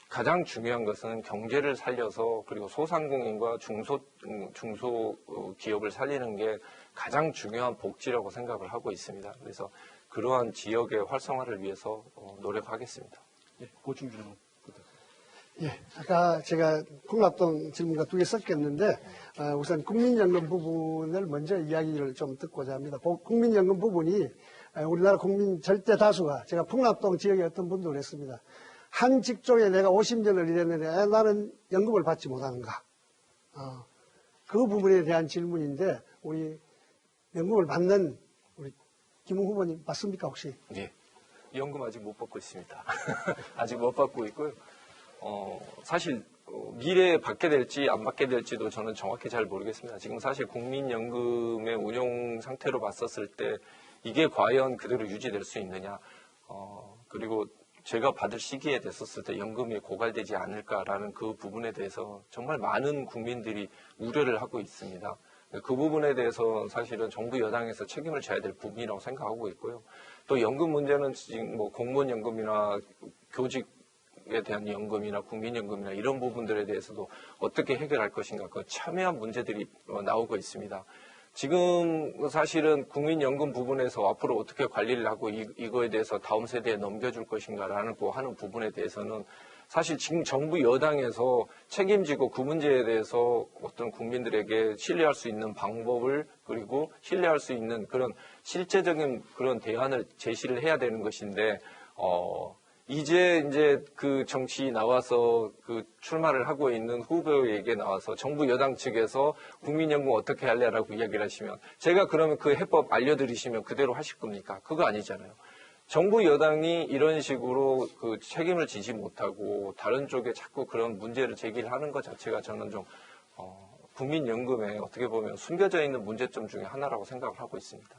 가장 중요한 것은 경제를 살려서 그리고 소상공인과 중소 기업을 살리는 게 가장 중요한 복지라고 생각을 하고 있습니다. 그래서 그러한 지역의 활성화를 위해서 노력하겠습니다. 예, 보충 질문. 예, 아까 제가 풍납동 질문과 두 개 섞였는데 우선 국민연금 부분을 먼저 이야기를 좀 듣고자 합니다. 국민연금 부분이 우리나라 국민 절대 다수가 제가 풍납동 지역에 어떤 분도 그랬습니다. 한 직종에 내가 50년을 일했는데 나는 연금을 받지 못하는가. 그 부분에 대한 질문인데 우리 연금을 받는 우리 김웅 후보님 맞습니까 혹시? 네, 연금 아직 못 받고 있습니다. 아직 못 받고 있고요. 사실 미래에 받게 될지 안 받게 될지도 저는 정확히 잘 모르겠습니다. 지금 사실 국민연금의 운용 상태로 봤었을 때 이게 과연 그대로 유지될 수 있느냐. 그리고 제가 받을 시기에 됐었을 때 연금이 고갈되지 않을까라는 그 부분에 대해서 정말 많은 국민들이 우려를 하고 있습니다. 그 부분에 대해서 사실은 정부 여당에서 책임을 져야 될 부분이라고 생각하고 있고요. 또 연금 문제는 지금 뭐 공무원연금이나 교직에 대한 연금이나 국민연금이나 이런 부분들에 대해서도 어떻게 해결할 것인가 그 첨예한 문제들이 나오고 있습니다. 지금 사실은 국민연금 부분에서 앞으로 어떻게 관리를 하고 이거에 대해서 다음 세대에 넘겨줄 것인가라는 하는 부분에 대해서는 사실 지금 정부 여당에서 책임지고 그 문제에 대해서 어떤 국민들에게 신뢰할 수 있는 방법을 그리고 신뢰할 수 있는 그런 실제적인 그런 대안을 제시를 해야 되는 것인데 이제 그 정치 나와서 그 출마를 하고 있는 후보에게 나와서 정부 여당 측에서 국민연금 어떻게 할래라고 이야기를 하시면 제가 그러면 그 해법 알려드리시면 그대로 하실 겁니까? 그거 아니잖아요. 정부 여당이 이런 식으로 그 책임을 지지 못하고 다른 쪽에 자꾸 그런 문제를 제기를 하는 것 자체가 저는 좀 국민연금에 어떻게 보면 숨겨져 있는 문제점 중에 하나라고 생각을 하고 있습니다.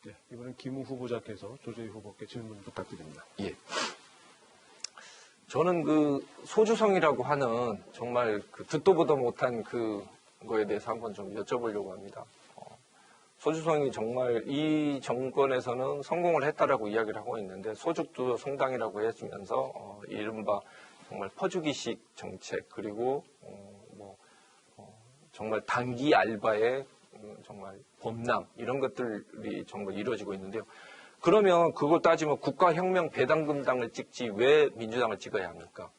네, 이번엔 김우 후보자께서 조재희 후보께 질문 부탁드립니다. 예. 저는 그 소주성이라고 하는 정말 그 듣도 보도 못한 그거에 대해서 한번 좀 여쭤보려고 합니다. 소주성이 정말 이 정권에서는 성공을 했다라고 이야기를 하고 있는데 소죽도 성당이라고 해주면서 이른바 정말 퍼주기식 정책 그리고 정말 단기 알바의 정말 범람 이런 것들이 정말 이루어지고 있는데요. 그러면 그걸 따지면 국가혁명 배당금당을 찍지 왜 민주당을 찍어야 합니까?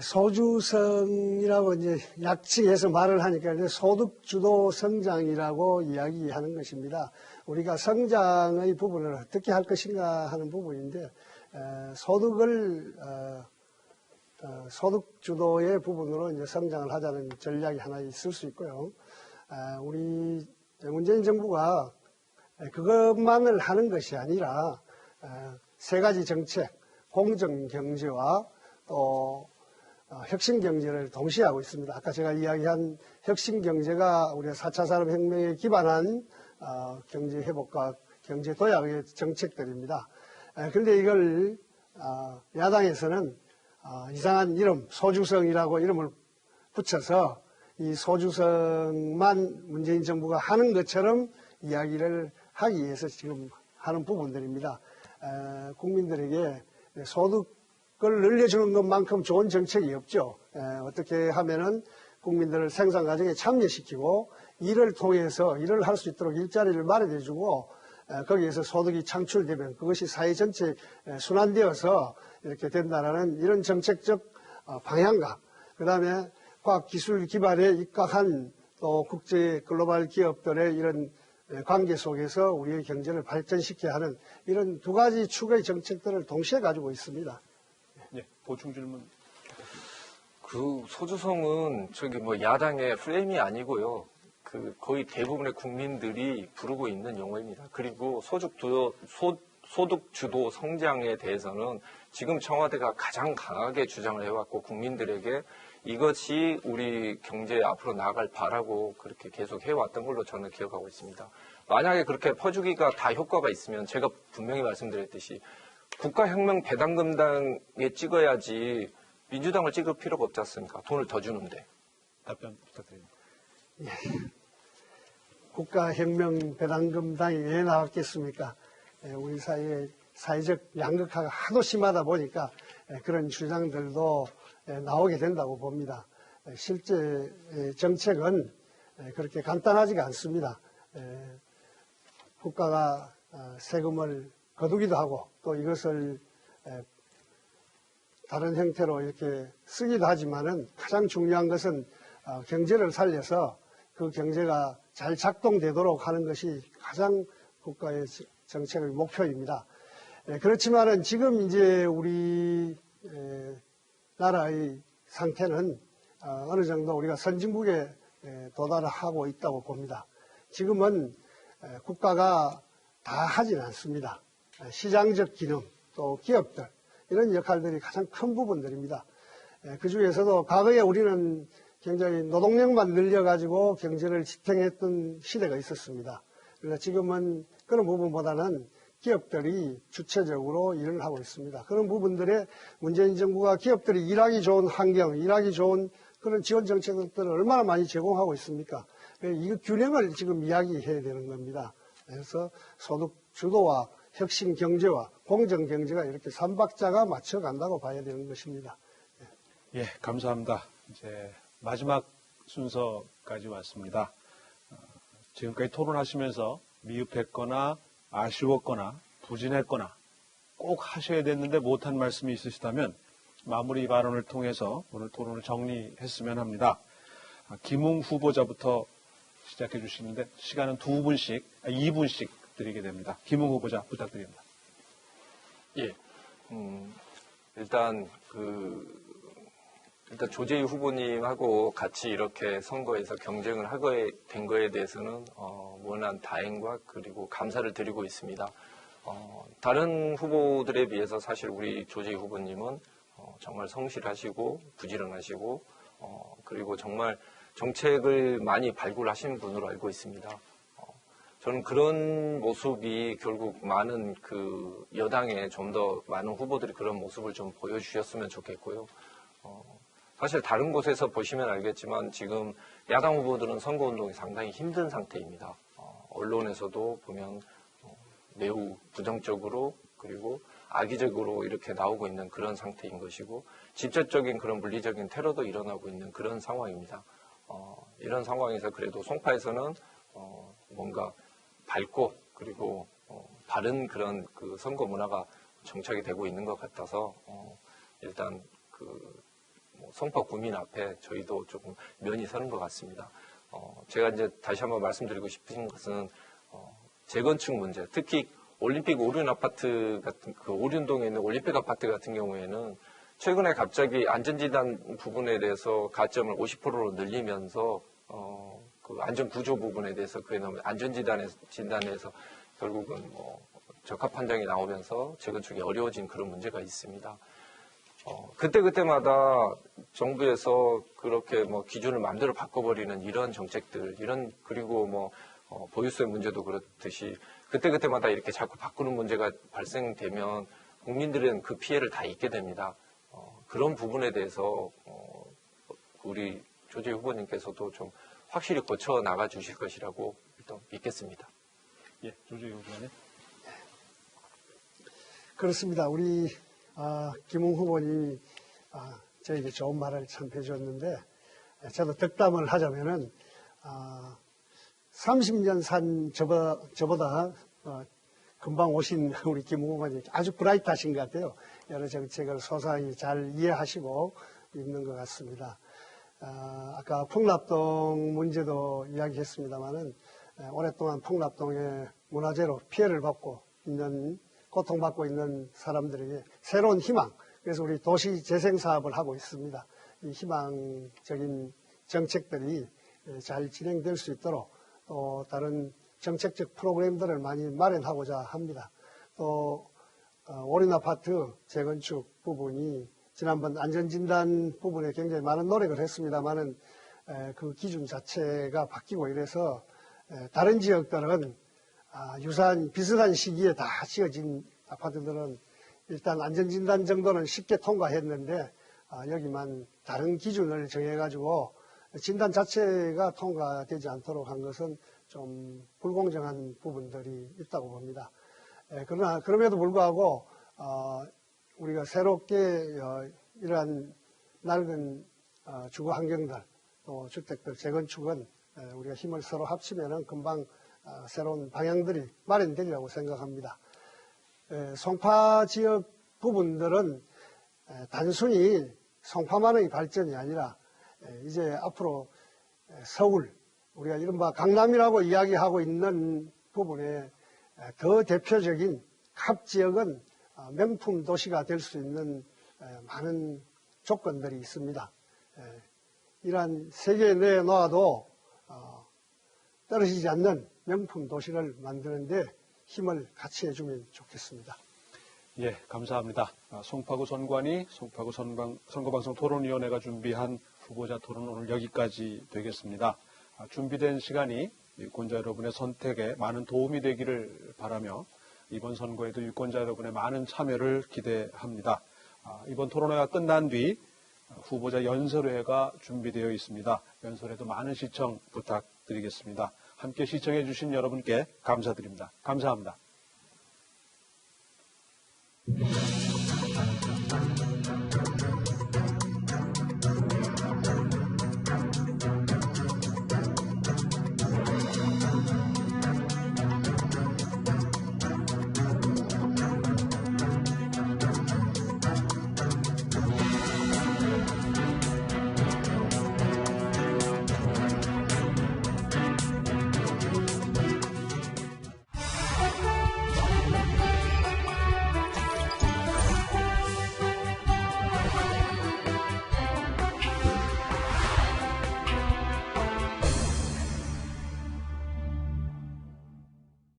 소주성이라고 이제 약칭해서 말을 하니까 이제 소득주도 성장이라고 이야기하는 것입니다. 우리가 성장의 부분을 어떻게 할 것인가 하는 부분인데 소득주도의 부분으로 이제 성장을 하자는 전략이 하나 있을 수 있고요. 우리 문재인 정부가 그것만을 하는 것이 아니라 세 가지 정책, 공정경제와 또 혁신경제를 동시에 하고 있습니다. 아까 제가 이야기한 혁신경제가 우리가 4차 산업혁명에 기반한 경제회복과 경제도약의 정책들입니다. 그런데 이걸 야당에서는 이상한 이름, 소주성이라고 이름을 붙여서 이 소주성만 문재인 정부가 하는 것처럼 이야기를 하기 위해서 지금 하는 부분들입니다. 국민들에게 소득을 늘려주는 것만큼 좋은 정책이 없죠. 어떻게 하면은 국민들을 생산 과정에 참여시키고 일을 통해서 일을 할 수 있도록 일자리를 마련해주고 거기에서 소득이 창출되면 그것이 사회 전체에 순환되어서 이렇게 된다라는 이런 정책적 방향과 그 다음에 과학기술 기반에 입각한 또 국제 글로벌 기업들의 이런 관계 속에서 우리의 경제를 발전시켜야 하는 이런 두 가지 축의 정책들을 동시에 가지고 있습니다. 네, 보충 질문. 그 소주성은 야당의 프레임이 아니고요. 그 거의 대부분의 국민들이 부르고 있는 용어입니다. 그리고 소득주도 성장에 대해서는 지금 청와대가 가장 강하게 주장을 해왔고 국민들에게 이것이 우리 경제에 앞으로 나아갈 바라고 그렇게 계속 해왔던 걸로 저는 기억하고 있습니다. 만약에 그렇게 퍼주기가 다 효과가 있으면 제가 분명히 말씀드렸듯이 국가혁명 배당금당에 찍어야지 민주당을 찍을 필요가 없지 않습니까? 돈을 더 주는데. 답변 부탁드립니다. 예. 국가혁명 배당금당이 왜 나왔겠습니까? 우리 사회의 사회적 양극화가 하도 심하다 보니까 그런 주장들도 나오게 된다고 봅니다. 실제 정책은 그렇게 간단하지가 않습니다. 국가가 세금을 거두기도 하고 또 이것을 다른 형태로 이렇게 쓰기도 하지만은 가장 중요한 것은 경제를 살려서 그 경제가 잘 작동되도록 하는 것이 가장 국가의 정책의 목표입니다. 그렇지만은 지금 이제 우리 나라의 상태는 어느 정도 우리가 선진국에 도달하고 있다고 봅니다. 지금은 국가가 다 하진 않습니다. 시장적 기능, 또 기업들 이런 역할들이 가장 큰 부분들입니다. 그 중에서도 과거에 우리는 굉장히 노동력만 늘려가지고 경제를 지탱했던 시대가 있었습니다. 그래서 지금은 그런 부분보다는 기업들이 주체적으로 일을 하고 있습니다. 그런 부분들에 문재인 정부가 기업들이 일하기 좋은 환경, 일하기 좋은 그런 지원 정책들을 얼마나 많이 제공하고 있습니까? 이 균형을 지금 이야기해야 되는 겁니다. 그래서 소득 주도와 혁신 경제와 공정 경제가 이렇게 삼박자가 맞춰간다고 봐야 되는 것입니다. 예, 감사합니다. 이제 마지막 순서까지 왔습니다. 지금까지 토론하시면서 미흡했거나 아쉬웠거나 부진했거나 꼭 하셔야 됐는데 못한 말씀이 있으시다면 마무리 발언을 통해서 오늘 토론을 정리했으면 합니다. 김웅 후보자부터 시작해 주시는데 시간은 2분씩 드리게 됩니다. 김웅 후보자 부탁드립니다. 예. 일단 조재희 후보님하고 같이 이렇게 선거에서 경쟁을 하게 된 거에 대해서는 무한한 다행과 그리고 감사를 드리고 있습니다. 다른 후보들에 비해서 사실 우리 조재희 후보님은 정말 성실하시고 부지런하시고 그리고 정말 정책을 많이 발굴하신 분으로 알고 있습니다. 저는 그런 모습이 결국 많은 그 여당에 좀 더 많은 후보들이 그런 모습을 좀 보여주셨으면 좋겠고요. 사실 다른 곳에서 보시면 알겠지만 지금 야당 후보들은 선거운동이 상당히 힘든 상태입니다. 언론에서도 보면 매우 부정적으로 그리고 악의적으로 이렇게 나오고 있는 그런 상태인 것이고 직접적인 그런 물리적인 테러도 일어나고 있는 그런 상황입니다. 이런 상황에서 그래도 송파에서는 뭔가 밝고 그리고 바른 그런 그 선거 문화가 정착이 되고 있는 것 같아서 일단 송파 구민 앞에 저희도 조금 면이 서는 것 같습니다. 제가 이제 다시 한번 말씀드리고 싶은 것은 재건축 문제, 특히 올림픽 오륜 아파트 같은 그 오륜동에 있는 올림픽 아파트 같은 경우에는 최근에 갑자기 안전진단 부분에 대해서 가점을 50%로 늘리면서 그 안전 구조 부분에 대해서 그에 너무 안전진단에서 결국은 적합 판정이 나오면서 재건축이 어려워진 그런 문제가 있습니다. 그때마다 정부에서 그렇게 기준을 마음대로 바꿔버리는 이런 정책들, 그리고 보유세 문제도 그렇듯이 그때마다 이렇게 자꾸 바꾸는 문제가 발생되면 국민들은 그 피해를 다 입게 됩니다. 그런 부분에 대해서 우리 조재희 후보님께서도 좀 확실히 고쳐 나가 주실 것이라고 일단 믿겠습니다. 예, 조재희 후보님. 그렇습니다. 우리 김웅 후보님이 저에게 좋은 말을 참 해줬는데 저도 덕담을 하자면은 30년 산 저보다 금방 오신 우리 김웅 후보님 아주 브라이트하신 것 같아요. 여러 정책을 소상히 잘 이해하시고 있는 것 같습니다. 아까 풍납동 문제도 이야기했습니다마는 오랫동안 풍납동의 문화재로 피해를 받고 있는 고통받고 있는 사람들에게 새로운 희망, 그래서 우리 도시 재생 사업을 하고 있습니다. 이 희망적인 정책들이 잘 진행될 수 있도록 또 다른 정책적 프로그램들을 많이 마련하고자 합니다. 또 오륜아파트 재건축 부분이 지난번 안전진단 부분에 굉장히 많은 노력을 했습니다만은 그 기준 자체가 바뀌고 이래서 다른 지역들은 유사한 비슷한 시기에 다 지어진 아파트들은 일단 안전진단 정도는 쉽게 통과했는데 여기만 다른 기준을 정해가지고 진단 자체가 통과되지 않도록 한 것은 좀 불공정한 부분들이 있다고 봅니다. 그러나 그럼에도 불구하고 우리가 새롭게 이러한 낡은 주거 환경들 또 주택들 재건축은 우리가 힘을 서로 합치면은 금방 새로운 방향들이 마련되리라고 생각합니다. 송파 지역 부분들은 단순히 송파만의 발전이 아니라 이제 앞으로 서울, 우리가 이른바 강남이라고 이야기하고 있는 부분에 더 대표적인 갑 지역은 명품 도시가 될 수 있는 많은 조건들이 있습니다. 이러한 세계에 내놓아도 떨어지지 않는 명품 도시를 만드는데 힘을 같이 해주면 좋겠습니다. 예, 감사합니다. 송파구 선관위, 송파구 선거방송 토론위원회가 준비한 후보자 토론 오늘 여기까지 되겠습니다. 준비된 시간이 유권자 여러분의 선택에 많은 도움이 되기를 바라며 이번 선거에도 유권자 여러분의 많은 참여를 기대합니다. 이번 토론회가 끝난 뒤 후보자 연설회가 준비되어 있습니다. 연설회도 많은 시청 부탁드리겠습니다. 함께 시청해 주신 여러분께 감사드립니다. 감사합니다.